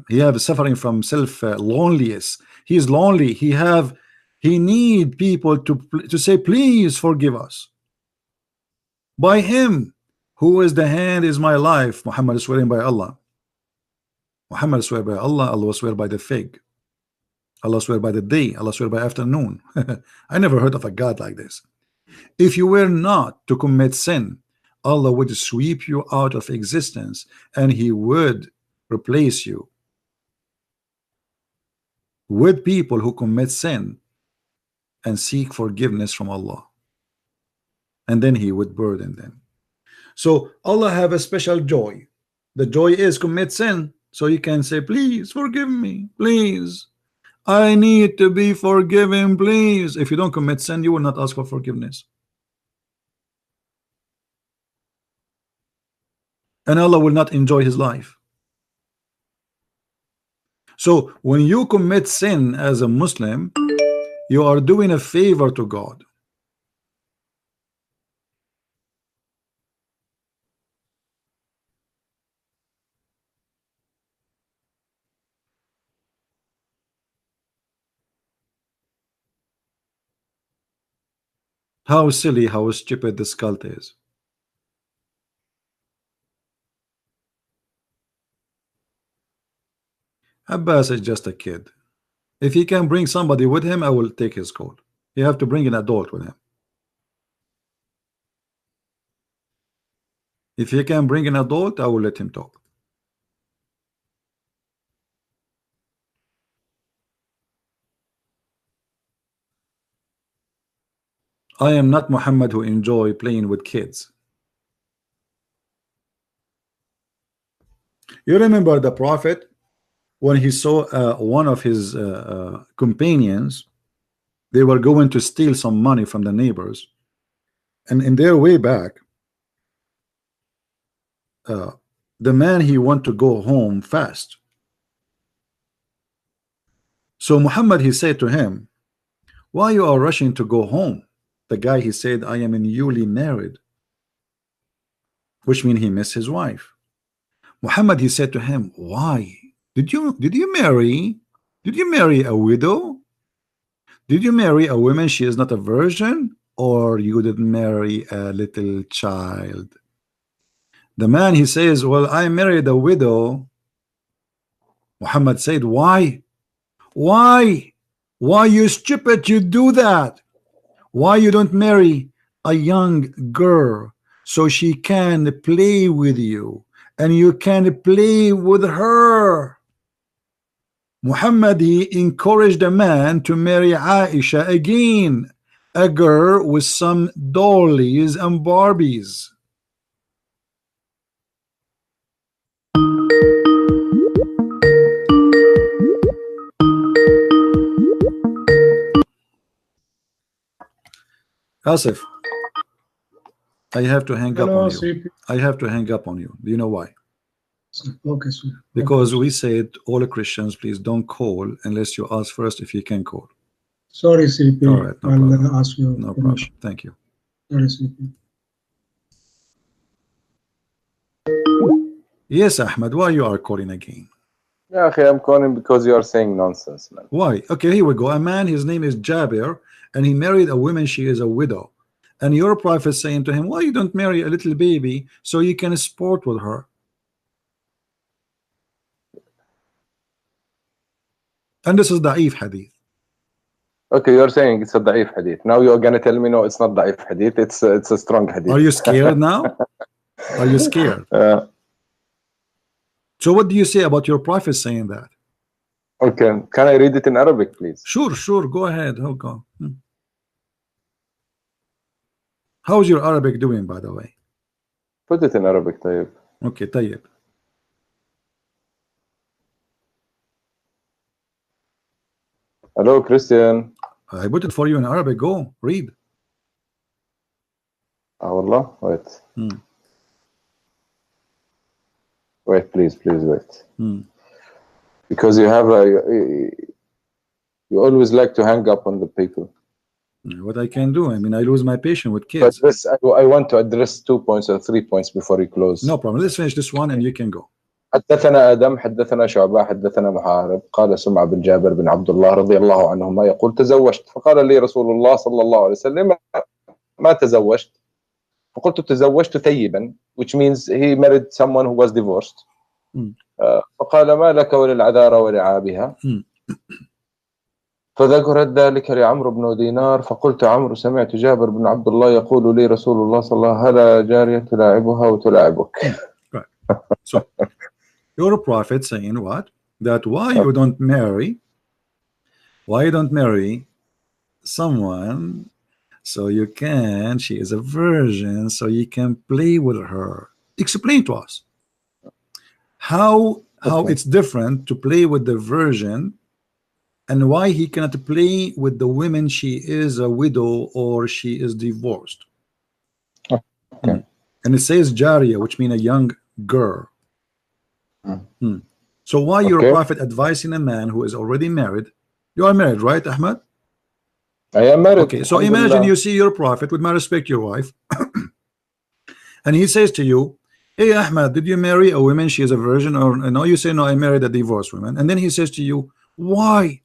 He have suffering from self loneliness. He is lonely. He need people to say, please forgive us. By him, who is the hand is my life. Muhammad is swearing by Allah. Muhammad swear by Allah. Allah swear by the fig. Allah swear by the day. Allah swear by afternoon. I never heard of a God like this. If you were not to commit sin, Allah would sweep you out of existence and he would replace you with people who commit sin and seek forgiveness from Allah, and then he would burden them. So Allah have a special joy. The joy is commit sin, so you can say, please forgive me, please, I need to be forgiven, please. If you don't commit sin, you will not ask for forgiveness. And Allah will not enjoy his life. So when you commit sin as a Muslim, you are doing a favor to God. How silly, how stupid this cult is. Abbas is just a kid. If he can bring somebody with him, I will take his call. You have to bring an adult with him. If he can bring an adult, I will let him talk. I am not Muhammad who enjoy playing with kids. You remember the Prophet when he saw one of his companions, they were going to steal some money from the neighbors, and in their way back, the man, he want to go home fast. So Muhammad, he said to him, why you are rushing to go home? The guy, he said, I am newly married, which means he missed his wife. Muhammad, he said to him, why? Did you marry a widow? Did you marry a woman she is not a virgin, or you did marry a little child? The man, he says, well, I married a widow. Muhammad said, why? Why you stupid, you do that? Why you don't marry a young girl so she can play with you and you can play with her? Muhammad, he encouraged a man to marry Aisha again, a girl with some dollies and Barbies. Asif, I have to hang up on you. I have to hang up on you. Do you know why? Okay, sir. Because we said all Christians, please don't call unless you ask first if you can call. Sorry, CP. All right, no problem. I'll ask you. No problem. Thank you. Sorry, CP. Yes, Ahmed, why you are calling again? Yeah, okay, I'm calling because you are saying nonsense, man. Why? Okay, here we go. A man, his name is Jabir, and he married a woman, she is a widow. And your prophet saying to him, why you don't marry a little baby so you can sport with her? And this is da'if hadith. Okay, you're saying it's a da'if hadith. Now you're gonna tell me no, it's not da'if hadith. It's a strong hadith. Are you scared now? Are you scared? So what do you say about your prophet saying that? Okay, can I read it in Arabic, please? Sure, go ahead. How's your Arabic doing, by the way? Put it in Arabic, طيب. Okay, طيب. Hello, Christian. I put it for you in Arabic. Go, read. Wallah, wait. Wait, please wait. Because you have you always like to hang up on the people. What I can do? I mean, I lose my patience with kids. But this, I want to address 2 points or 3 points before you close. No problem. Let's finish this one and you can go. حدثنا آدم حدثنا شعبة حدثنا محارب قال سمع بن جابر بن عبد الله رضي الله عنهما يقول تزوجت فقال لي رسول الله صلى الله عليه وسلم ما تزوجت فقلت تزوجت ثيبا, which means he married someone who was divorced. فقال ما لك وللعذارى ولعابها فذكرت ذلك لعمرو بن دينار فقلت عمرو سمعت جابر بن عبد الله يقول لي رسول الله صلى الله عليه وسلم هلا جارية تلاعبها وتلاعبك. Right. So your prophet saying what? That why you don't marry someone so you can, she is a virgin, so you can play with her. Explain to us how it's different to play with the virgin and why he cannot play with the women she is a widow or she is divorced. Okay. And it says Jariya, which means a young girl. So why your prophet advising a man who is already married? You are married, right, Ahmed? I am married. Okay, so imagine you see your prophet, with my respect, your wife, and he says to you, hey Ahmed, did you marry a woman, she is a virgin? Or no, you say no, I married a divorced woman. And then he says to you, why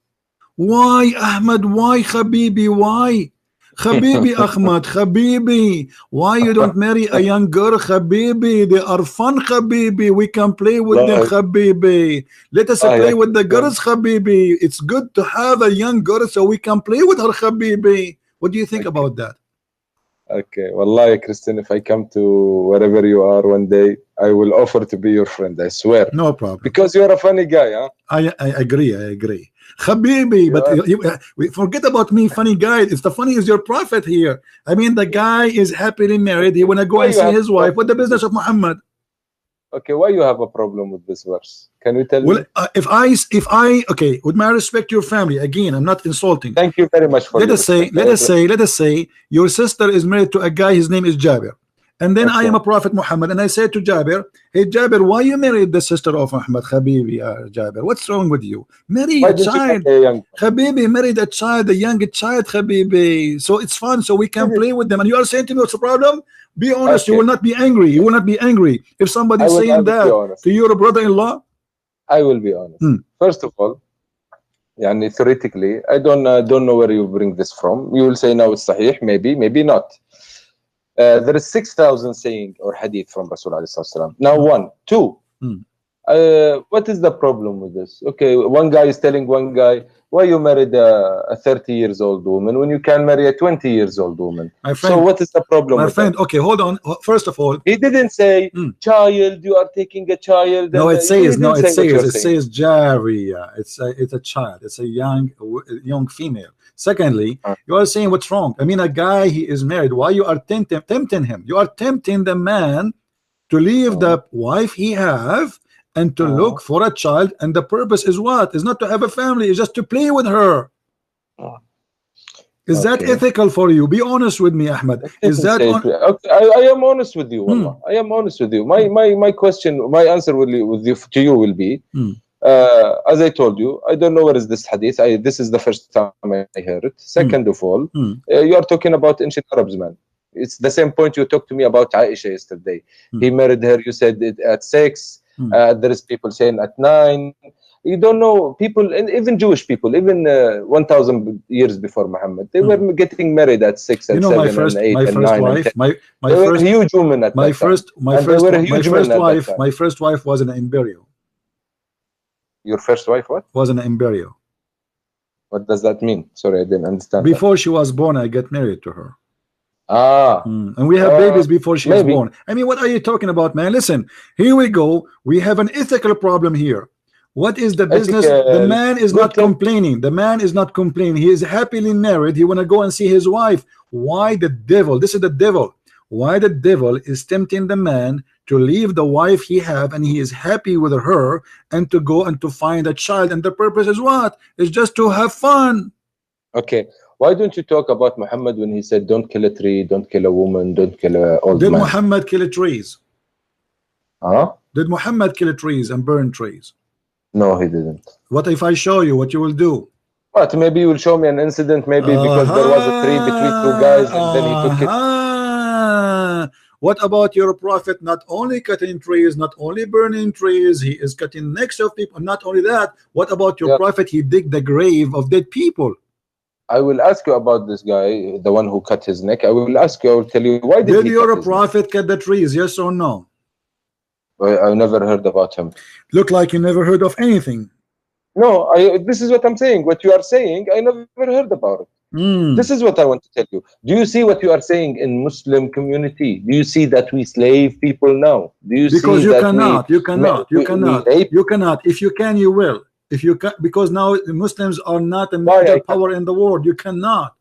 Ahmed, why Habibi, why Habibi Ahmed, Habibi, why you don't marry a young girl, Habibi? They are fun, Habibi, we can play with them, Habibi. Let us play with the girls, Habibi. It's good to have a young girl so we can play with her, Habibi. What do you think about that? Okay, Wallahi, Christian, if I come to wherever you are one day, I will offer to be your friend, I swear. No problem. Because you're a funny guy, huh? I agree. Habibi, but forget about me, funny guy. It's the funny is your prophet here. I mean, the guy is happily married. He wanna go and see his wife. What the business of Muhammad? Okay, why you have a problem with this verse? Can you tell me? If I okay, with my respect your family, again, I'm not insulting. Thank you very much for let us say your sister is married to a guy, his name is Jabir. And then I am a prophet Muhammad, and I said to Jabir, hey Jabir, why you married the sister of Ahmed? Habibi, Jabir, what's wrong with you? Marry a child. Habibi married a child, a young child, Habibi. So it's fun, so we can play with them. And you are saying to me, what's the problem? Be honest, you will not be angry. You will not be angry if somebody is saying that to your brother-in-law. I will be honest. First of all, theoretically, I don't know where you bring this from. You will say now it's sahih, maybe not. There is 6,000 saying or hadith from Rasul alayhi salam. Now 1, 2. What is the problem with this? Okay, one guy is telling one guy, why you married a 30 years old woman when you can marry a 20 years old woman? My friend, so what is the problem? My friend, okay, hold on. First of all, he didn't say child. You are taking a child. No, it says Jariya. It's a child. It's a young female. Secondly, you are saying what's wrong? I mean, a guy, he is married. Why you are tempting him? You are tempting the man to leave the wife he have and to look for a child, and the purpose is what? Is not to have a family, it's just to play with her. Is that ethical for you? Be honest with me, Ahmed. Is that I am honest with you. I am honest with you. My question, my answer to you will be, as I told you, I don't know where is this hadith. This is the first time I heard it. Second of all, you are talking about ancient Arabs, man. It's the same point you talked to me about Aisha yesterday. He married her, you said it at 6. There is people saying at 9. You don't know, people, and even Jewish people, even 1,000 years before Muhammad, they were getting married at 6 and 7 and 8 and 9 and 10. They were huge women at that time. My first wife was an embryo. Your first wife what? Was an embryo. What does that mean? Sorry, I didn't understand. Before she was born, I got married to her. And we have babies before she is maybe. born. I mean, what are you talking about, man? Listen, here we go. We have an ethical problem here. What is the business? The man is not complaining. The man is not complaining. He is happily married. He want to go and see his wife. Why the devil? This is the devil. Why the devil is tempting the man to leave the wife he have and he is happy with her and to go and to find a child, and the purpose is what? It's just to have fun. Okay. Why don't you talk about Muhammad when he said, don't kill a tree, don't kill a woman, don't kill a old man? Did Muhammad kill trees? Did Muhammad kill trees and burn trees? No, he didn't. What if I show you what you will do? What? Maybe you will show me an incident, maybe because there was a tree between two guys and then he took it. What about your prophet? Not only cutting trees, not only burning trees, he is cutting necks of people. Not only that, what about your prophet? He dig the grave of dead people. I will ask you about this guy, the one who cut his neck. I will ask you, I will tell you, why did your prophet cut the trees? Yes or no? I never heard about him. Look like you never heard of anything. No, this is what I'm saying. What you are saying, I never heard about it. This is what I want to tell you. Do you see what you are saying in Muslim community? Do you see that we slave people now? Do you because see you that cannot, you cannot. You cannot. If you can, you will. If you can, because now the Muslims are not a major power in the world. You cannot.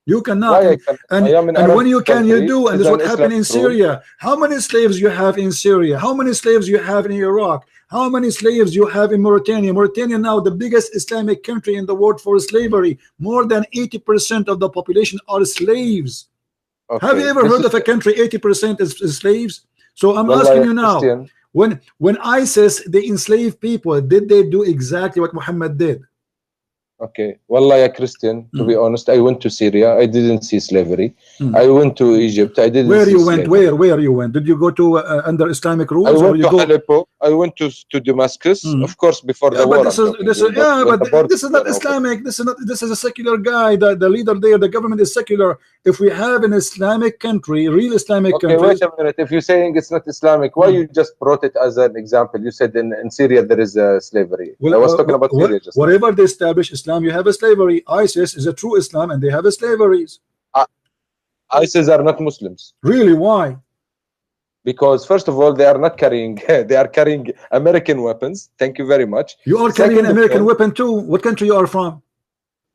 You cannot. And when you can, you do. And this is what happened in Syria. How many slaves you have in Syria? How many slaves you have in Iraq? How many slaves you have in Mauritania? Mauritania now the biggest Islamic country in the world for slavery. More than 80% of the population are slaves. Okay. Have you ever heard of a country 80% is slaves? So I'm asking you now, when ISIS they enslave people, did they do exactly what Muhammad did? Okay, well, a Christian, to be honest, I went to Syria. I didn't see slavery. I went to Egypt. I didn't. Where you went? Where you went? Did you go to under Islamic rules? I went to Aleppo. I went to Damascus. Of course, before the war. This is not Islamic. This is a secular guy. The leader there, the government is secular. If we have an Islamic country, real Islamic country. Okay, wait a minute. If you're saying it's not Islamic, why you just brought it as an example? You said in Syria there is slavery. Well, I was talking about Syria just whatever they establish Islam, you have a slavery. ISIS is a true Islam and they have a slaveries. ISIS are not Muslims. Really? Why? Because first of all, they are not carrying they are carrying American weapons. Thank you very much. You are carrying American weapon too. What country you are from?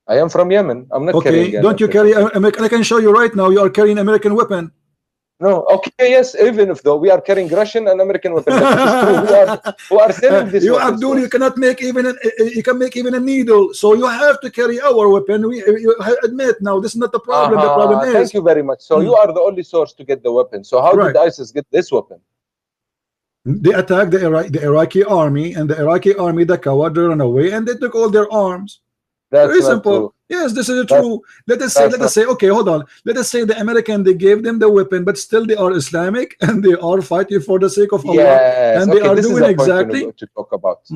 I am from Yemen. I'm not carrying. Don't you carry American? I can show you right now. You are carrying American weapon. No, okay, yes, even if though we are carrying Russian and American weapons, who are selling this. You Abdul, you cannot make even you can make even a needle, so you have to carry our weapon. You admit now this is not the problem. The problem is. Thank you very much. So you are the only source to get the weapon. So how did ISIS get this weapon? They attacked the Iraqi army, and the Iraqi army, the coward, ran away, and they took all their arms. That's very simple. True. Yes, this is true. Let us say, okay, hold on. Let us say the American, they gave them the weapon, but still they are Islamic and they are fighting for the sake of Allah. Yes. And they are doing exactly to talk about.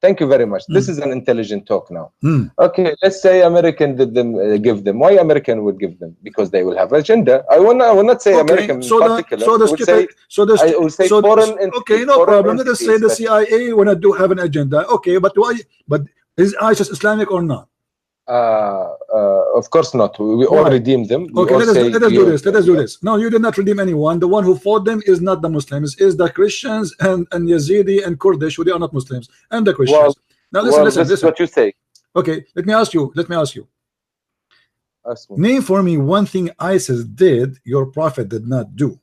Thank you very much. This is an intelligent talk now. Okay, let's say American did them give them. Why American would give them? Because they will have agenda. I will not say American in particular. I will say foreign. Okay, no problem. Let us say the CIA wanna have an agenda. Okay, but why? But is ISIS Islamic or not? Of course not. We all redeem them. Okay, let us do this. No, you did not redeem anyone. The one who fought them is not the Muslims, is the Christians and Yazidi and Kurdish, who they are not Muslims, and the Christians. Well, now listen. This is what you say. Okay, let me ask you. Ask me. Name for me one thing ISIS did your prophet did not do.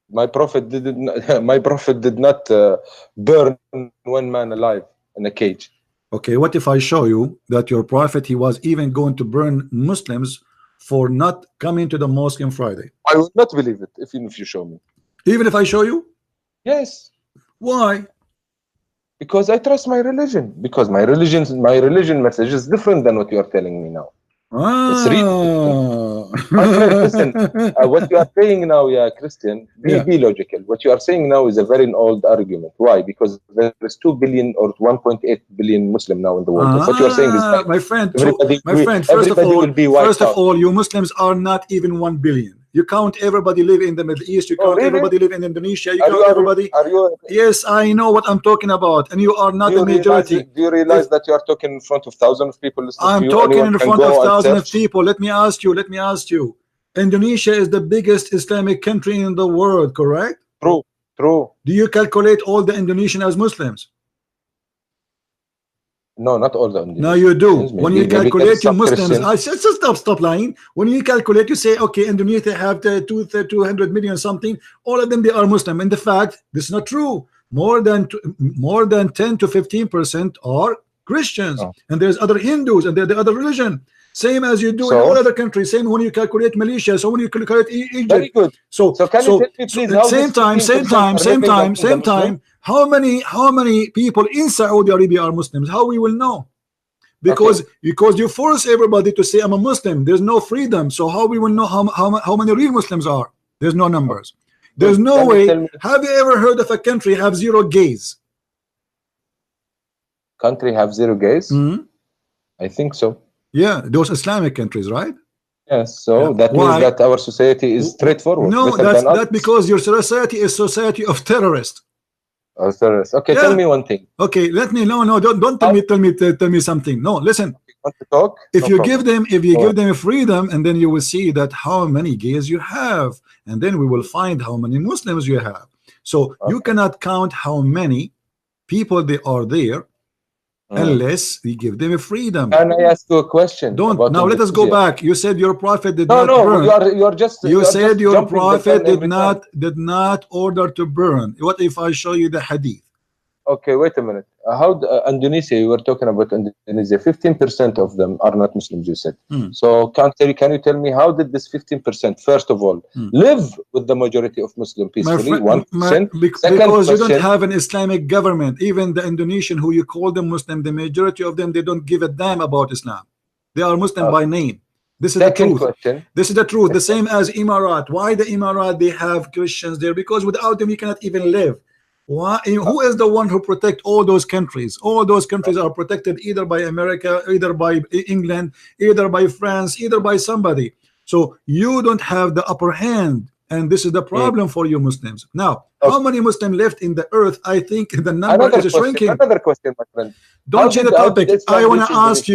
My prophet did not burn one man alive in a cage. Okay, what if I show you that your prophet, he was even going to burn Muslims for not coming to the mosque on Friday? I will not believe it even if you show me. Even if I show you? Yes. Why? Because I trust my religion. Because my religion message is different than what you are telling me now. It's real. Listen, what you are saying now, Christian, be logical. What you are saying now is a very old argument. Why? Because there is 2 billion or 1.8 billion Muslim now in the world. What you are saying is my friend. First of all, you Muslims are not even 1 billion. You count everybody live in the Middle East. You count everybody live in Indonesia. You count everybody. Yes, I know what I'm talking about, and you are not the majority. Do you realize that you are talking in front of thousands of people? I'm talking in front of thousands of people. Let me ask you. Indonesia is the biggest Islamic country in the world, correct? True. Do you calculate all the Indonesians as Muslims? No, not all the Indonesians. No, you do. When you calculate your Muslims, I said, stop lying. When you calculate, you say, okay, Indonesia have 200 million something. All of them, they are Muslim. And the fact, this is not true. More than 10 to 15% are Christians, and there's other Hindus, and there's the other religion. Same as you do in all other countries. Same when you calculate Malaysia. So when you calculate Egypt. Very good. So can you tell me, please, same time. How many people in Saudi Arabia are Muslims? How we will know? Because you force everybody to say I'm a Muslim. There's no freedom. So how we will know how many real Muslims are? There's no numbers. There's no way. Have you ever heard of a country have 0 gays? Country have 0 gays? I think so. Yeah, those Islamic countries, right? Yes. So that means that our society is straightforward. No, that's because your society is society of terrorists. Terrorists. Okay, tell me one thing. Okay, let me. No, don't tell me something. No, listen. Want to talk? If you give them freedom, and then you will see that how many gays you have, and then we will find how many Muslims you have. So you cannot count how many people they are there unless we give them a freedom. Can I ask you a question? Now let us go back. You said your prophet did not burn. You said your prophet did not order to burn. What if I show you the hadith? Okay, wait a minute. How Indonesia? You were talking about Indonesia. 15% of them are not Muslims. You said. So can you tell me how did this 15% first of all live with the majority of Muslim peacefully? 1%. Because you don't have an Islamic government. Even the Indonesian who you call them Muslim, the majority of them, they don't give a damn about Islam. They are Muslim by name. This is the truth. This is the truth. The same as Emirat. Why the Emirat? They have Christians there because without them you cannot even live. Why? Who is the one who protect all those countries? All those countries are protected either by America, either by England, either by France, either by somebody. So you don't have the upper hand, and this is the problem for you Muslims. Now, how many Muslims left in the earth? I think the number is shrinking. Another question, my friend. Don't change the topic. I want to ask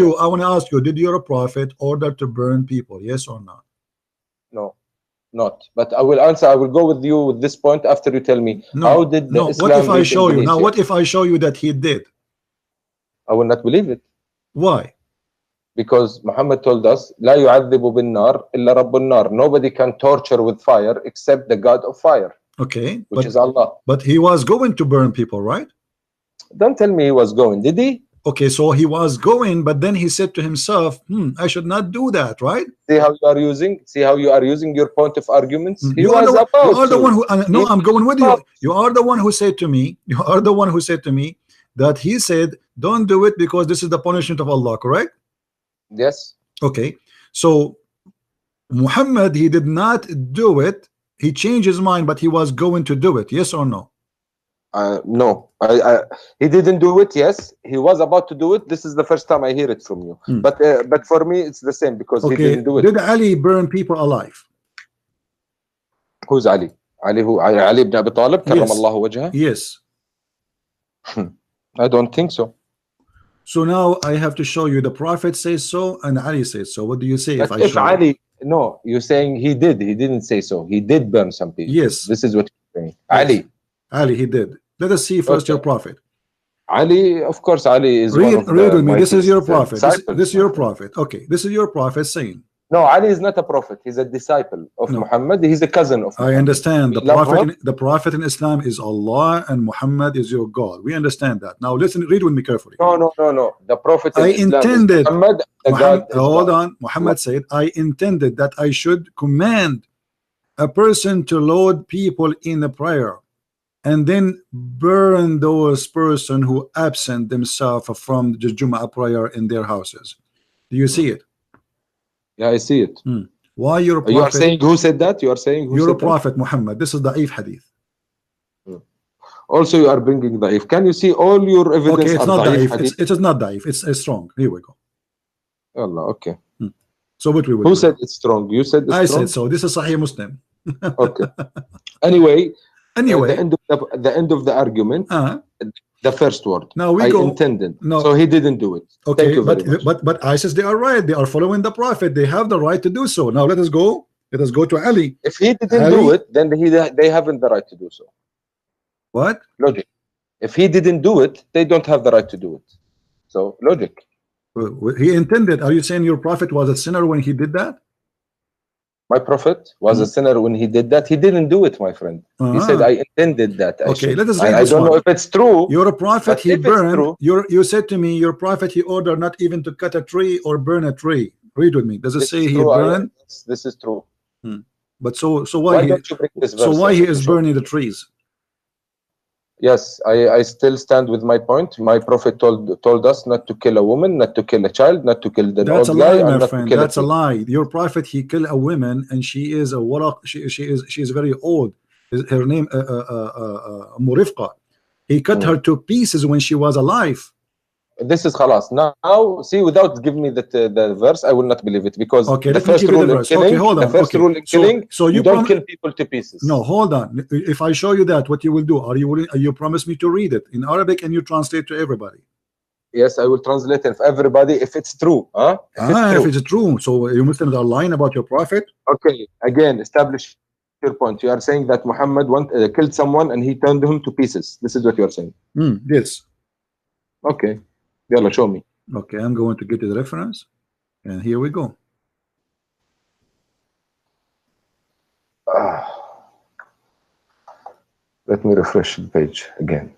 you. Did your prophet order to burn people? Yes or not? No. Not, but I will answer. I will go with you with this point after you tell me how did the Islam. What if I show you now? What if I show you that he did? I will not believe it. Why? Because Muhammad told us, "La yu'adhibu bin nar illa rabbun nar." Nobody can torture with fire except the God of fire. Okay, which is Allah. But he was going to burn people, right? Don't tell me he was going. Did he? Okay, so he was going, but then he said to himself, I should not do that, right? See how you are using your point of arguments. You are the one who no, I'm going with you. You are the one who said to me, that he said, don't do it because this is the punishment of Allah, correct? Yes. Okay. So Muhammad, he did not do it. He changed his mind, but he was going to do it. Yes or no? No, he didn't do it. Yes, he was about to do it. This is the first time I hear it from you. But for me, it's the same because he didn't do it. Did Ali burn people alive? Who's Ali? Ali who? Ali ibn Abi Talib, karramallahu wajhah? Yes. I don't think so. So now I have to show you the Prophet says so and Ali says so. What do you say but if Ali? No, you're saying he did. He didn't say so. He did burn some people. Yes. This is what you're saying. Yes. Ali, he did. Let us see first your prophet. Ali, of course, Ali is read with me. This is your prophet. This is your prophet. Okay, this is your prophet saying. No, Ali is not a prophet. He's a disciple of Muhammad. He's a cousin of Muhammad. I understand. The prophet in Islam is Allah and Muhammad is your God. We understand that. Now listen, read with me carefully. No. The prophet in Islam intended is Muhammad. Hold on. Muhammad said, I intended that I should command a person to load people in a prayer and then burn those person who absent themselves from the Jumu'ah prayer in their houses. Do you see it? Yeah, I see it. Why your prophet? You are saying who said that? You are saying who your said prophet that? Muhammad. This is da'if hadith. Also, you are bringing da'if. Can you see all your evidence? Okay, it's not da'if. It is not da'if. It's strong. Here we go. Allah, okay. So what we would Who do? said it's strong? You said it's I strong? said so. This is Sahih Muslim. Okay. Anyway, Anyway, the end of the argument, the first word. Now we I go. intended. No. So he didn't do it. Okay, Thank you very much. but ISIS, they are right. They are following the Prophet. They have the right to do so. Now let us go. Let us go to Ali. If he didn't do it, then they haven't the right to do so. What? Logic. If he didn't do it, they don't have the right to do it. So logic. He intended. Are you saying your Prophet was a sinner when he did that? My Prophet was a sinner when he did that. He didn't do it, my friend. He said, I intended that. Okay, let us read I this don't one. know if it's true. Your Prophet, he if it's burned. true, You said to me, your Prophet, he ordered not even to cut a tree or burn a tree. Read with me. Does it say he burned? This is true. But so why don't you bring this verse? So why he is burning the trees? Yes, I still stand with my point. My Prophet told us not to kill a woman, not to kill a child, not to kill the That's old a lie, guy, my and not friend. to kill That's a lie. Your Prophet, he killed a woman, and she is a waraq. She is very old. Her name Murifqa. He cut her to pieces when she was alive. This is khalas. Now, see, without giving me the verse, I will not believe it, because the first rule in killing, killing, so you don't kill people to pieces. No, hold on. If I show you that, what you will do? Are you promise me to read it in Arabic and you translate to everybody? Yes, I will translate it for everybody if it's true. If it's true. So you Muslims are lying about your Prophet? Okay, again, establish your point. You are saying that Muhammad killed someone and he turned him to pieces. This is what you are saying. Yes. Okay. Yalla, show me. Okay, I'm going to get you the reference, and here we go. Let me refresh the page again.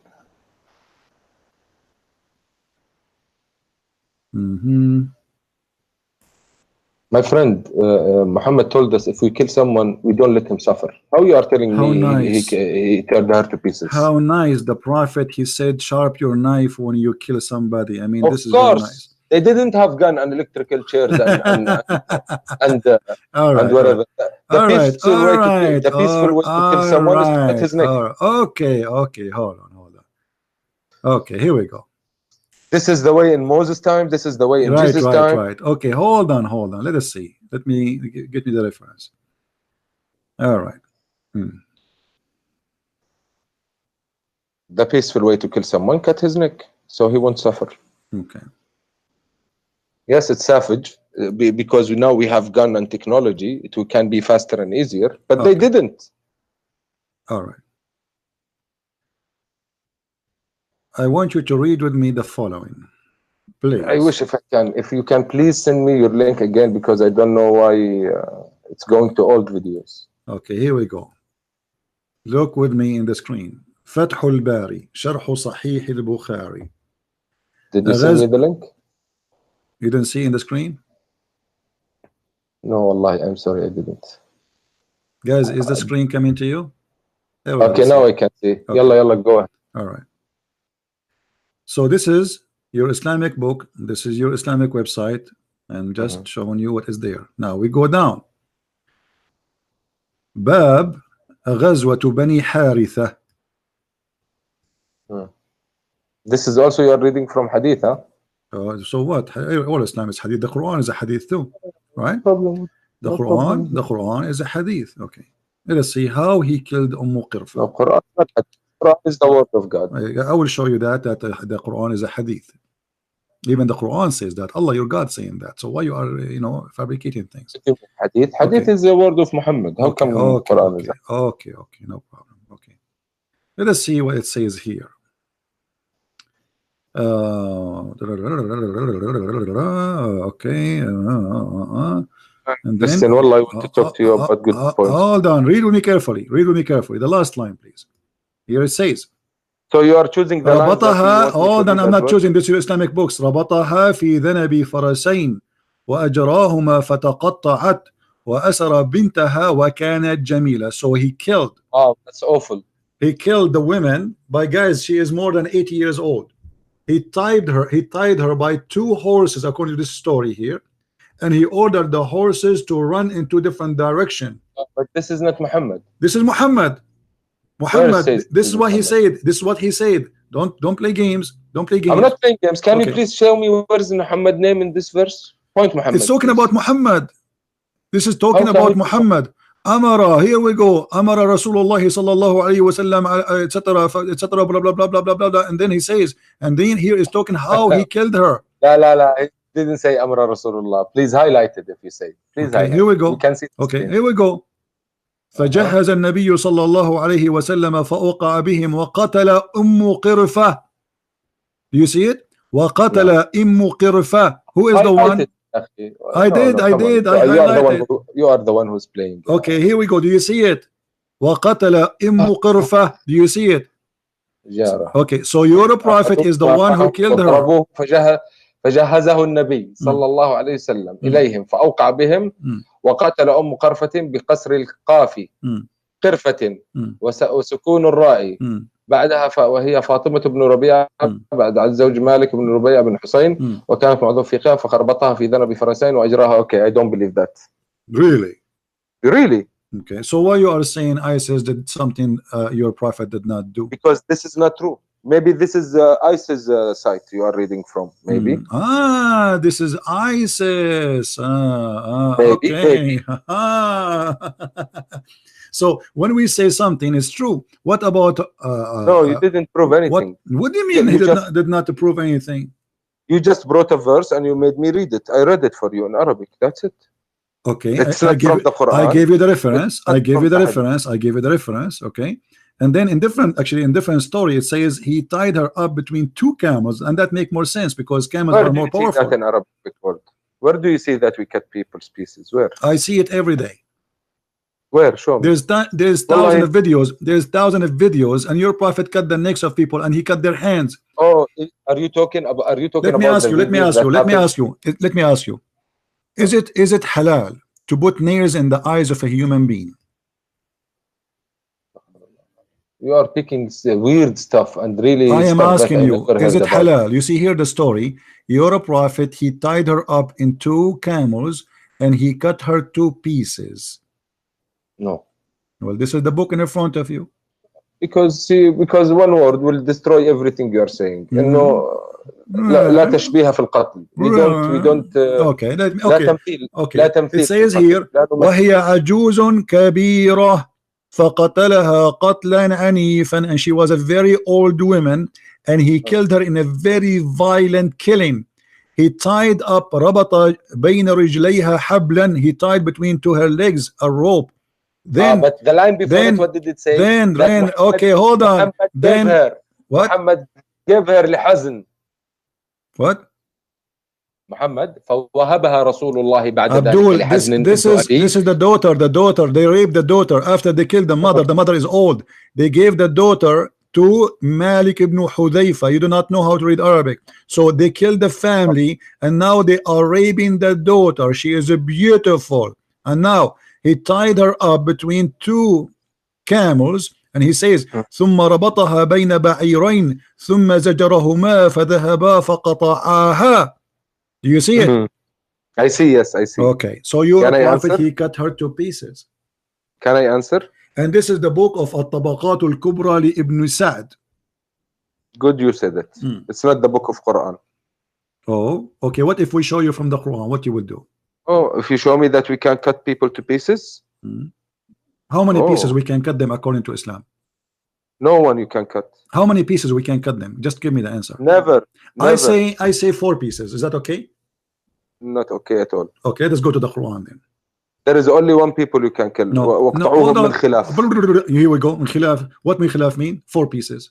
My friend, Muhammad told us if we kill someone, we don't let him suffer. How you are telling me he turned her to pieces? How nice. The Prophet, he said, sharp your knife when you kill somebody. I mean, this is very nice. They didn't have gun and electrical chairs and whatever. The peaceful way to kill someone is to cut his neck. Okay, hold on. Okay, here we go. This is the way in Moses' time. This is the way in Jesus' time. Right. Okay, hold on. Let us see. Let me get me the reference. All right. The peaceful way to kill someone, cut his neck, so he won't suffer. Okay. Yes, it's savage because now we have gun and technology. It can be faster and easier, but they didn't. All right. I want you to read with me the following, please. I wish if you can please send me your link again, because I don't know why it's going to old videos. Okay, here we go. Look with me in the screen. فتح الباري شرح صحيح البخاري. Did you send me the link? You didn't see in the screen? No, wallahi, I'm sorry, I didn't. Guys, is the screen coming to you? Okay, now I can see. Okay. Yalla, go ahead. All right. So this is your Islamic book. This is your Islamic website. I'm just showing you what is there. Now we go down. Bab غزوة بني حارثة. This is also you are reading from hadith, huh? So what? All Islam is hadith. The Quran is a hadith too, right? No problem. The Quran is a hadith. Okay. Let us see how he killed Qirfa. No, Quran is the word of God. I will show you that the Quran is a hadith. Even the Quran says that. Allah, your God, saying that. So why you are fabricating things? Hadith is the word of Muhammad. How come Quran is? Okay, no problem. Okay. Let us see what it says here. Okay. And then, listen, Wallah, I want to talk to you about good points. Hold on, read with me carefully. The last line, please. Here it says. So you are choosing the lines. Hold on, I'm not choosing this. Your Islamic books. ربطها في ذنب فرسين وأجراهما فتقطعت وأسر بنتها وكانت جميلة. So he killed. Oh, that's awful. He killed the women by, guys, she is more than 80 years old. He tied her by 2 horses, according to this story here, and he ordered the horses to run in 2 different directions. But this is not Muhammad. This is Muhammad. This is what he said. This is what he said. Don't play games. Don't play games. I'm not playing games. Can you please show me where is Muhammad name in this verse? Point Muhammad. It's talking about Muhammad. This is talking about Muhammad. Amara, here we go. Amara Rasulullah sallallahu alayhi wasallam, etc., etc., blah blah blah blah blah blah. And then he says, and then here is talking how he killed her. La. It didn't say Amara Rasulullah. Please highlight it if you say. Please okay, highlight. Here we go. You can see. Okay, here we go. فجهز النبي صلى الله عليه وسلم فأوقع بهم وقتل قرفة. Do you see it? وقتل قرفة. Who is the one? I did. I highlighted. You are the one who's playing. Okay, here we go. Do you see it? وقتل قرفة. Do you see it? Okay, so your prophet is the one who killed her. فجهزه النبي صلى الله عليه وسلم إليهم فأوقع بهم وقتل قرفة بقصر القاف قرفة وسكون الراء بعدها وهي فاطمة بن ربيعة بعد عن زوج مالك بن ربيعة بن حسين وكانت معظم فيها فخربطها في ذنب فرسين وأجراها. Okay, I don't believe that. Really? Okay, so why you are saying ISIS did something your prophet did not do? Because this is not true. Maybe this is ISIS site you are reading from. Maybe. This is ISIS. Maybe, okay. So when we say something is true, what about? No, you didn't prove anything. What do you mean he did not prove anything? You just brought a verse and you made me read it. I read it for you in Arabic. That's it. Okay. I gave you the reference. I gave you the reference. Okay. And then in different story, it says he tied her up between two camels, and that make more sense because camels are more powerful. Where do you see that in Arabic word? Where do you see that we cut people's pieces? Where? I see it every day. Where? Show me. There's thousands of videos. There's thousands of videos, and your prophet cut the necks of people, and he cut their hands. Oh, are you talking about? Let me ask you. Is it halal to put nails in the eyes of a human being? You are picking weird stuff and really. I am asking you, is it halal? You see here the story. Your prophet, he tied her up in two camels and he cut her to pieces. No. Well, this is the book in front of you. Because one word will destroy everything you are saying. لا تشبيه في القتل. We don't. Okay. لا تمثيل. It says here وهي عجوز كبيرة فقتلها قتلا عنيفا, and she was a very old woman and he killed her in a very violent killing. He tied up ربط بين رجليها حبلا. He tied between to her legs a rope. Then but the line before it, what did it say? Then okay, hold on. Then what? Muhammad gave her لحزن. What? Muhammad فوهبها رسول الله بعد Abdul, ذلك لحزن. this is the daughter. They raped the daughter after they killed the mother. The mother is old. They gave the daughter to Malik ibn Hudayfa. You do not know how to read Arabic, so they killed the family, and now they are raping the daughter. She is beautiful, and now he tied her up between two camels, and he says ثم ربطها بين بعيرين ثم زجرهما فذهبا فقطعاها. Do you see it? I see. Yes, I see. Okay, so your prophet, he cut her to pieces. Can I answer? And this is the book of الطبقات الكبرى لابن سعد. Good, you said it. It's not the book of Quran. Oh, okay. What if we show you from the Quran? What you will do? Oh, if you show me that we can cut people to pieces. How many pieces we can cut them according to Islam? No one you can cut. How many pieces we can cut them? Just give me the answer. Never. I say 4 pieces. Is that okay? Not okay at all. Okay, let's go to the Quran then. There is only one people you can kill. No, من خلاف. Here we go. من خلاف. What من خلاف mean? 4 pieces.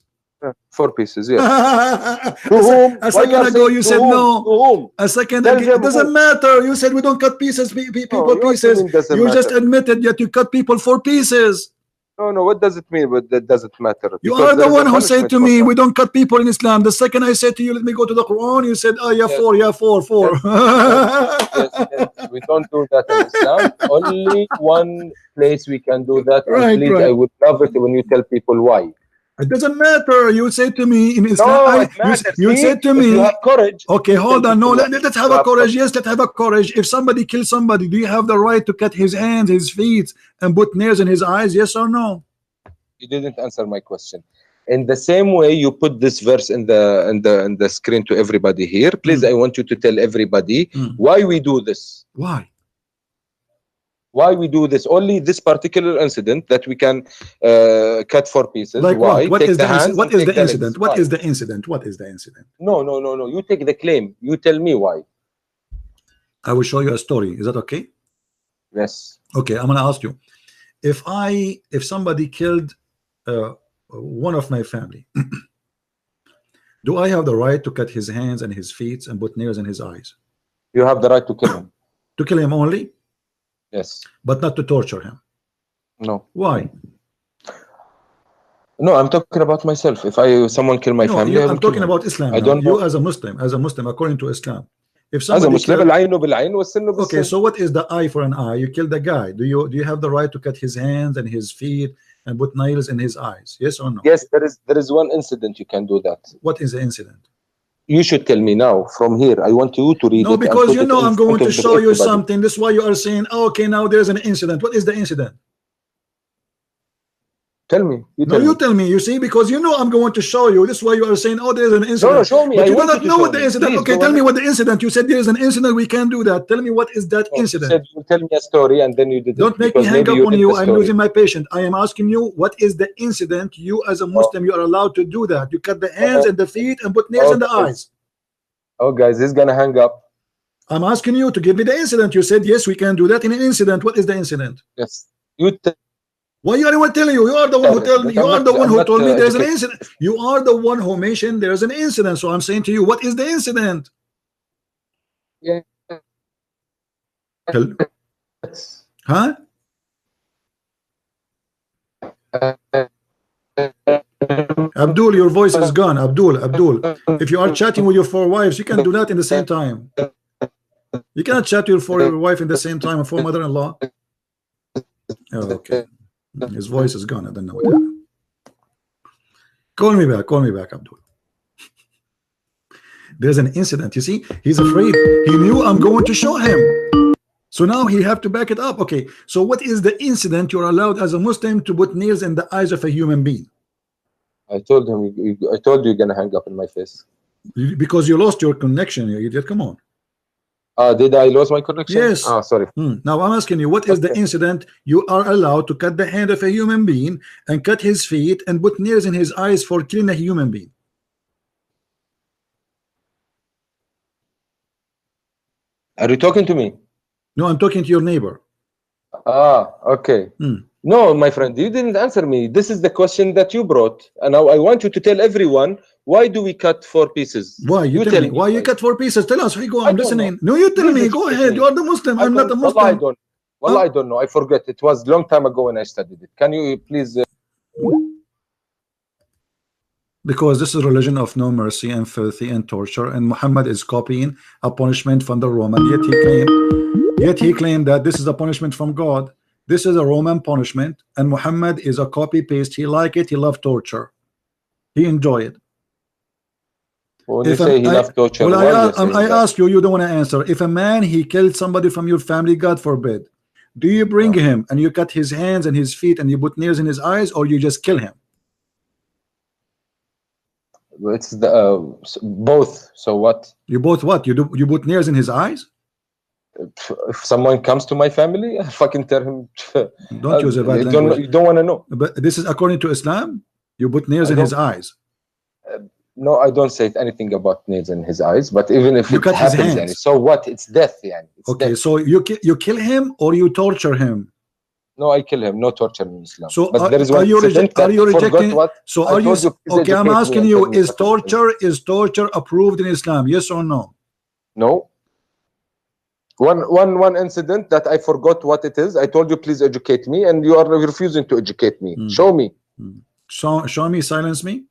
4 pieces, yes. A second ago you said no. A second ago, it doesn't matter. You said we don't cut pieces, people pieces. You just admitted that you cut people 4 pieces. No, what does it mean? But that doesn't matter. You are the one who said to me, we don't cut people in Islam. The second I said to you, let me go to the Quran, you said, oh, yeah, yes. 4. Yes. We don't do that in Islam. Only one place we can do that. Right, please, I would love it when you tell people why. It doesn't matter. You say to me in Islam. No, it matters. You said to me. You have courage. Okay, hold on. No, let's have a courage. Yes, let's have a courage. If somebody kills somebody, do you have the right to cut his hands, his feet, and put nails in his eyes? Yes or no? You didn't answer my question. In the same way, you put this verse in the screen to everybody here. Please, I want you to tell everybody why we do this. Why? Why we do this? Only this particular incident that we can cut 4 pieces. Like why? what is the incident? What is the incident? What why? is the incident? What is the incident? No. You take the claim. You tell me why. I will show you a story. Is that okay? Yes. Okay, I'm gonna ask you. If somebody killed one of my family, do I have the right to cut his hands and his feet and put nails in his eyes? You have the right to kill him. To kill him only? Yes. But not to torture him? No. Why? No, I'm talking about myself. If someone kill my family, I'm talking about Islam. I don't know. You as a Muslim, according to Islam. If as a Muslim, killed, okay, so what is the eye for an eye? You kill the guy. Do you have the right to cut his hands and his feet and put nails in his eyes? Yes or no? Yes, there is one incident you can do that. What is the incident? You should tell me now from here. I want you to read it. No, because you know I'm going to show you something. This is why you are saying, okay, now there's an incident. What is the incident? Tell me. You tell me. You see, because you know I'm going to show you. This is why you are saying, oh, there's an incident. No, show me. But you do not know what the incident. Okay, tell me what the incident. You said there is an incident. We can do that. Tell me what is that incident. You said you tell me a story and then you did it. Don't make me hang up on you. I'm losing my patience. I am asking you, what is the incident? You as a Muslim, you are allowed to do that. You cut the hands and the feet and put nails in the eyes. Oh, guys, he's gonna hang up. I'm asking you to give me the incident. You said yes, we can do that in an incident. What is the incident? Yes, you. Why you anyone telling you? You are the one who told me. You are the one who told me there's an incident. You are the one who mentioned there's an incident. So I'm saying to you, what is the incident? Yeah. Huh? Abdul, your voice is gone. Abdul, if you are chatting with your 4 wives, you can do that in the same time. You cannot chat to your wife in the same time and 4 mother-in-law. Oh, okay. His voice is gone. I don't know what happened. Call me back, Abdul. There's an incident. You see, he's afraid. He knew I'm going to show him. So now he have to back it up. Okay, so what is the incident you're allowed as a Muslim to put nails in the eyes of a human being? I told him. I told you you're gonna hang up in my face. Because you lost your connection, you idiot. Come on. Did I lose my connection? Yes. Sorry. Now I'm asking you, what is the incident you are allowed to cut the hand of a human being and cut his feet and put nails in his eyes for killing a human being? Are you talking to me? No, I'm talking to your neighbor. Okay. No, my friend, you didn't answer me. This is the question that you brought, and now I want you to tell everyone, why do we cut 4 pieces? Why? You tell me. Why you cut 4 pieces? Tell us. Go. I'm listening. No, you tell me. Go ahead. You are the Muslim. I'm not a Muslim. I don't know. I forget. It was a long time ago when I studied it. Can you please? Because this is a religion of no mercy and filthy and torture, and Muhammad is copying a punishment from the Roman. Yet he claimed that this is a punishment from God. This is a Roman punishment, and Muhammad is a copy paste. He like it. He loved torture. He enjoy it. When you say he loved torture, I ask you, you don't want to answer. If a man, he killed somebody from your family, God forbid, do you bring him and you cut his hands and his feet and you put nails in his eyes, or you just kill him? It's the both. So what? You both what? You put nails in his eyes? If someone comes to my family, I fucking tell him. Don't use a bad language. You don't want to know. But this is according to Islam. You put nails in his eyes. No, I don't say anything about nails in his eyes. But even if it happens, so what? It's death, it's okay. Death. So you kill him or you torture him? No, I kill him. No torture in Islam. So but there is are you rejecting? So are you? Okay, I'm asking you: is torture approved in Islam? Yes or no? No. One incident that I forgot what it is. I told you, please educate me, and you are refusing to educate me. Show me. Show me. Silence me.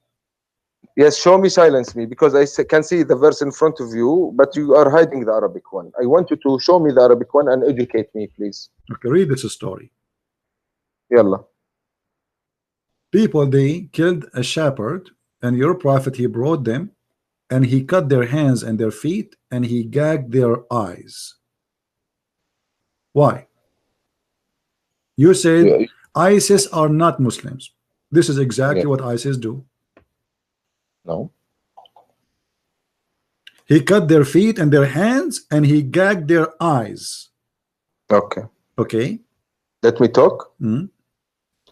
Yes, show me, silence me, because I can see the verse in front of you, but you are hiding the Arabic one. I want you to show me the Arabic one and educate me, please. Okay, read this story. Yalla. People, they killed a shepherd, and your prophet, he brought them, and he cut their hands and their feet, and he gagged their eyes. Why? You said ISIS are not Muslims. This is exactly what ISIS do. No. He cut their feet and their hands, and he gagged their eyes. Okay. Okay. Let me talk.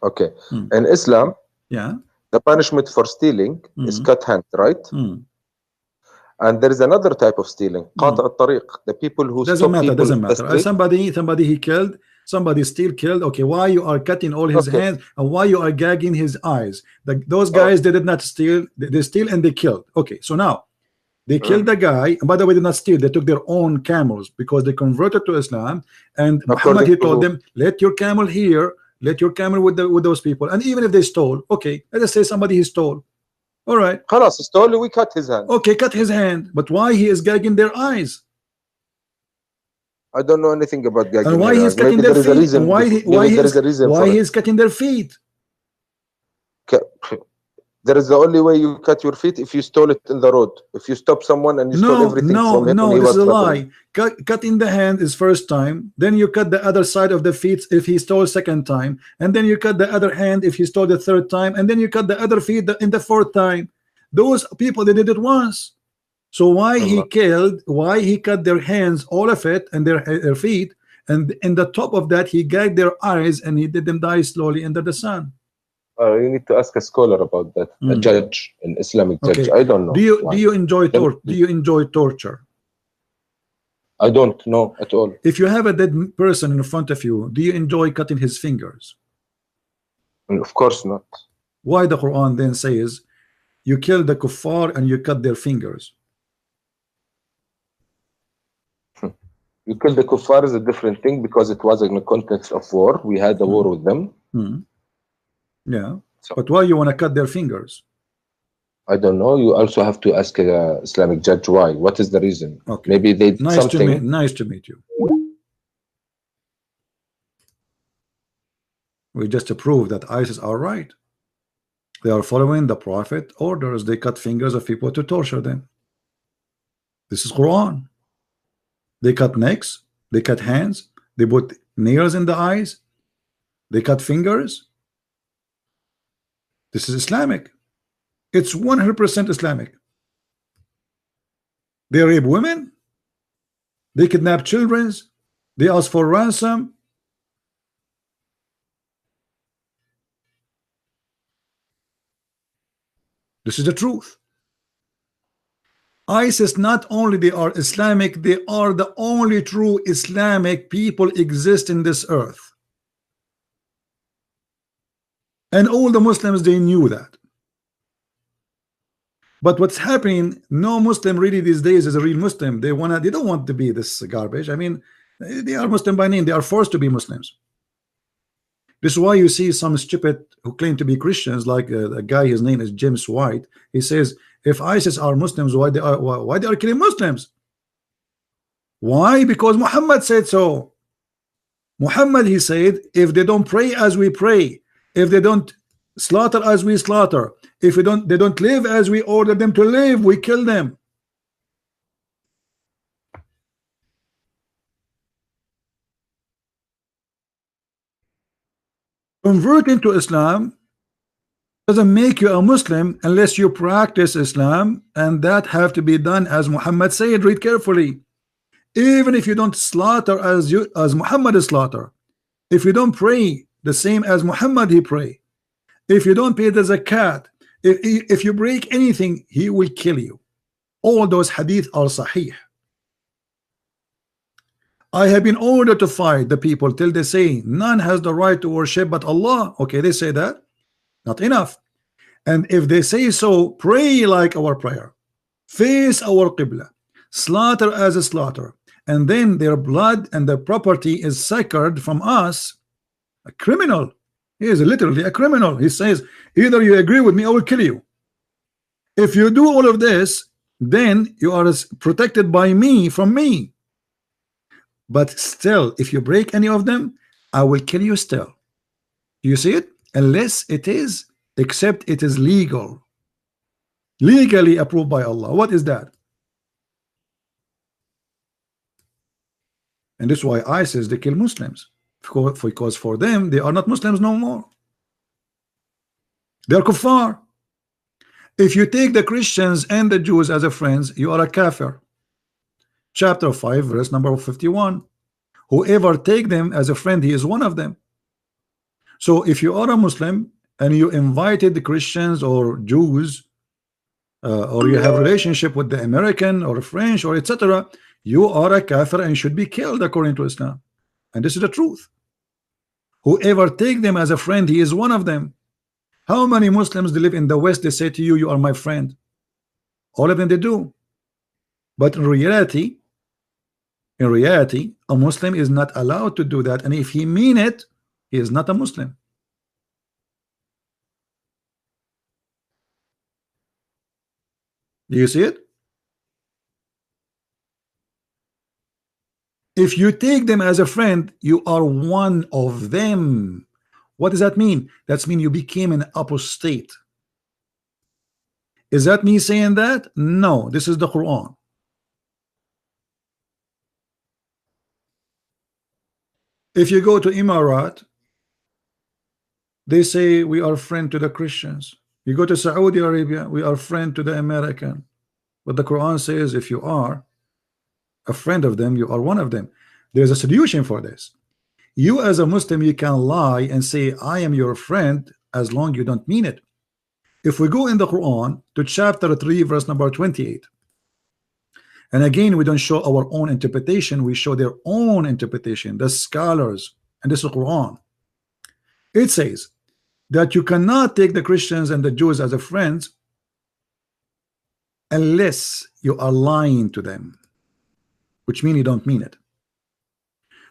Okay. In Islam, yeah, the punishment for stealing is cut hand, right? And there is another type of stealing, قاطع الطريق. The people who doesn't matter. people Doesn't matter. Somebody he killed. Somebody still killed. Okay, why you are cutting all his hands and why you are gagging his eyes? Those guys they did not steal. They steal and they killed. Okay, so now they killed the guy. And by the way, they did not steal. They took their own camels because they converted to Islam. And Muhammad he told them, let your camel here. Let your camel with those people. And even if they stole, okay, let us say somebody he stole. All right. خلاص stole, we cut his hand. Okay, cut his hand. But why he is gagging their eyes? I don't know anything about gagging. And why he's cutting their feet? And why he is cutting their feet? There is the only way you cut your feet if you stole it in the road. If you stop someone and you stole everything from him. No, this is a lie. Cutting the hand is first time. Then you cut the other side of the feet if he stole second time. And then you cut the other hand if he stole the third time. And then you cut the other feet in the fourth time. Those people, they did it once. So why he killed, why he cut their hands, all of it, and their feet, and in the top of that he gagged their eyes and he did them die slowly under the sun. You need to ask a scholar about that, a judge, an Islamic judge. Okay. I don't know. Do you enjoy torture? I don't know at all. If you have a dead person in front of you, do you enjoy cutting his fingers? Of course not. Why the Quran then says you kill the kuffar and you cut their fingers? You kill the kuffar is a different thing because it was in the context of war. We had a war with them. Yeah, so, but why you want to cut their fingers? I don't know. You also have to ask a Islamic judge why. What is the reason? Okay. Maybe they did something. Nice to meet you. We just prove that ISIS are right. They are following the Prophet orders. They cut fingers of people to torture them. This is Quran. They cut necks. They cut hands. They put nails in the eyes. They cut fingers. This is Islamic. It's 100% Islamic. They rape women. They kidnap children. They ask for ransom. This is the truth. ISIS, not only they are Islamic, they are the only true Islamic people exist in this earth. And all the Muslims, they knew that. But what's happening, no Muslim really these days is a real Muslim. They don't want to be this garbage. I mean, they are Muslim by name. They are forced to be Muslims. This is why you see some stupid who claim to be Christians, like a guy, his name is James White. He says, if ISIS are Muslims, why they are killing Muslims? Why? Because Muhammad said so. Muhammad, he said, if they don't pray as we pray, if they don't slaughter as we slaughter, if they don't live as we order them to live, we kill them. Converting to Islam doesn't make you a Muslim unless you practice Islam, and that have to be done as Muhammad said. Read carefully. Even if you don't slaughter as Muhammad is slaughter, if you don't pray the same as Muhammad he pray, if you don't pay the zakat, if you break anything, he will kill you. All those hadith are sahih. I have been ordered to fight the people till they say none has the right to worship but Allah. Okay, they say that. Not enough. And if they say so, pray like our prayer, face our qibla, slaughter as a slaughter, and then their blood and their property is sacred from us. A criminal. He is literally a criminal. He says, either you agree with me, I will kill you. If you do all of this, then you are protected by me from me. But still, if you break any of them, I will kill you still. You see it? Unless it is, except it is legal, legally approved by Allah. What is that? And this is why ISIS, they kill Muslims, because for them they are not Muslims no more. They are kuffar. If you take the Christians and the Jews as a friends, you are a kafir. Chapter 5 verse number 51. Whoever take them as a friend, he is one of them. So if you are a Muslim and you invited the Christians or Jews, or you have a relationship with the American or French or etc., you are a kafir and should be killed according to Islam. And this is the truth. Whoever take them as a friend, he is one of them. How many Muslims they live in the West, they say to you, you are my friend? All of them they do. But in reality, a Muslim is not allowed to do that. And if he mean it, he is not a Muslim. Do you see it? If you take them as a friend, you are one of them. What does that mean? That means you became an apostate. Is that me saying that? No, this is the Quran. If you go to Emirat, they say we are friend to the Christians. You go to Saudi Arabia, we are friend to the American. But the Quran says if you are a friend of them, you are one of them. There's a solution for this. You as a Muslim, you can lie and say I am your friend as long you don't mean it. If we go in the Quran to chapter 3 verse number 28, and again we don't show our own interpretation, we show their own interpretation, the scholars, and this is the Quran. It says that you cannot take the Christians and the Jews as a friends unless you are lying to them, which means you don't mean it.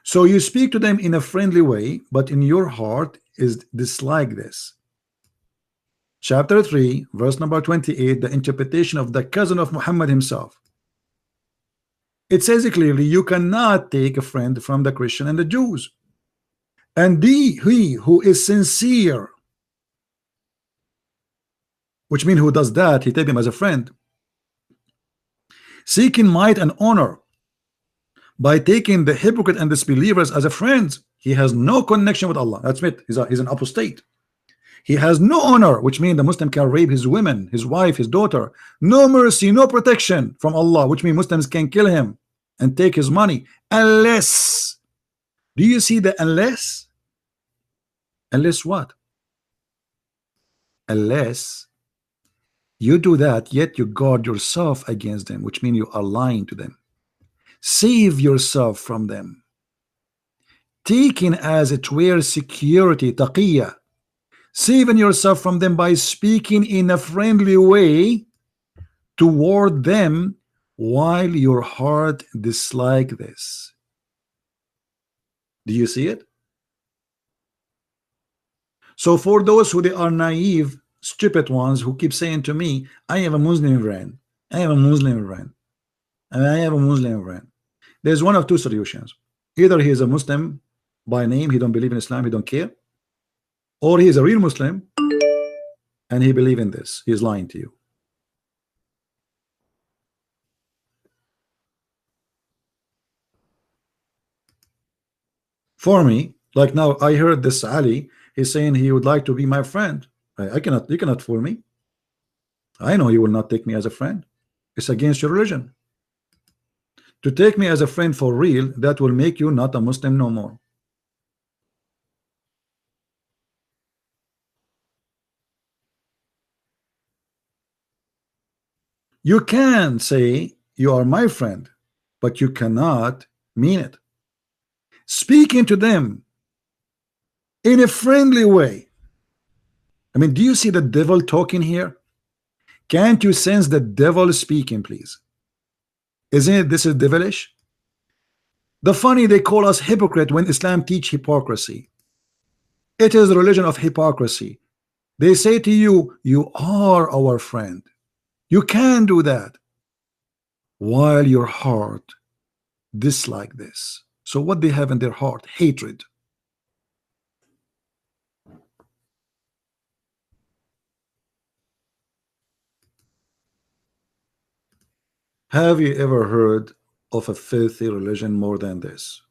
So you speak to them in a friendly way, but in your heart is dislike this. Chapter 3 verse number 28, the interpretation of the cousin of Muhammad himself. It says clearly you cannot take a friend from the Christian and the Jews. And he who is sincere, which means who does that, he take him as a friend, seeking might and honor by taking the hypocrite and disbelievers as a friend, he has no connection with Allah. That's it. He's an apostate. He has no honor, which means the Muslim can rape his women, his wife, his daughter. No mercy, no protection from Allah, which means Muslims can kill him and take his money. Unless, do you see the unless? Unless what? Unless you do that, yet you guard yourself against them, which means you are lying to them. Save yourself from them. Taking as it were security, taqiyya. Saving yourself from them by speaking in a friendly way toward them while your heart dislike this. Do you see it? So for those who they are naive, stupid ones who keep saying to me, I have a Muslim friend, I have a Muslim friend, and I have a Muslim friend. There's one of two solutions. Either he is a Muslim by name, he don't believe in Islam, he don't care, or he is a real Muslim and he believe in this. He is lying to you. For me, like now I heard this Ali, he's saying he would like to be my friend. You cannot fool me. I know you will not take me as a friend. It's against your religion. To take me as a friend for real, that will make you not a Muslim no more. You can say you are my friend, but you cannot mean it. Speaking to them in a friendly way. I mean, do you see the devil talking here? Can't you sense the devil speaking, please? Isn't it this is devilish? The funny, they call us hypocrite when Islam teach hypocrisy. It is the religion of hypocrisy. They say to you, you are our friend. You can do that while your heart dislike this. So what they have in their heart? Hatred. Have you ever heard of a filthy religion more than this?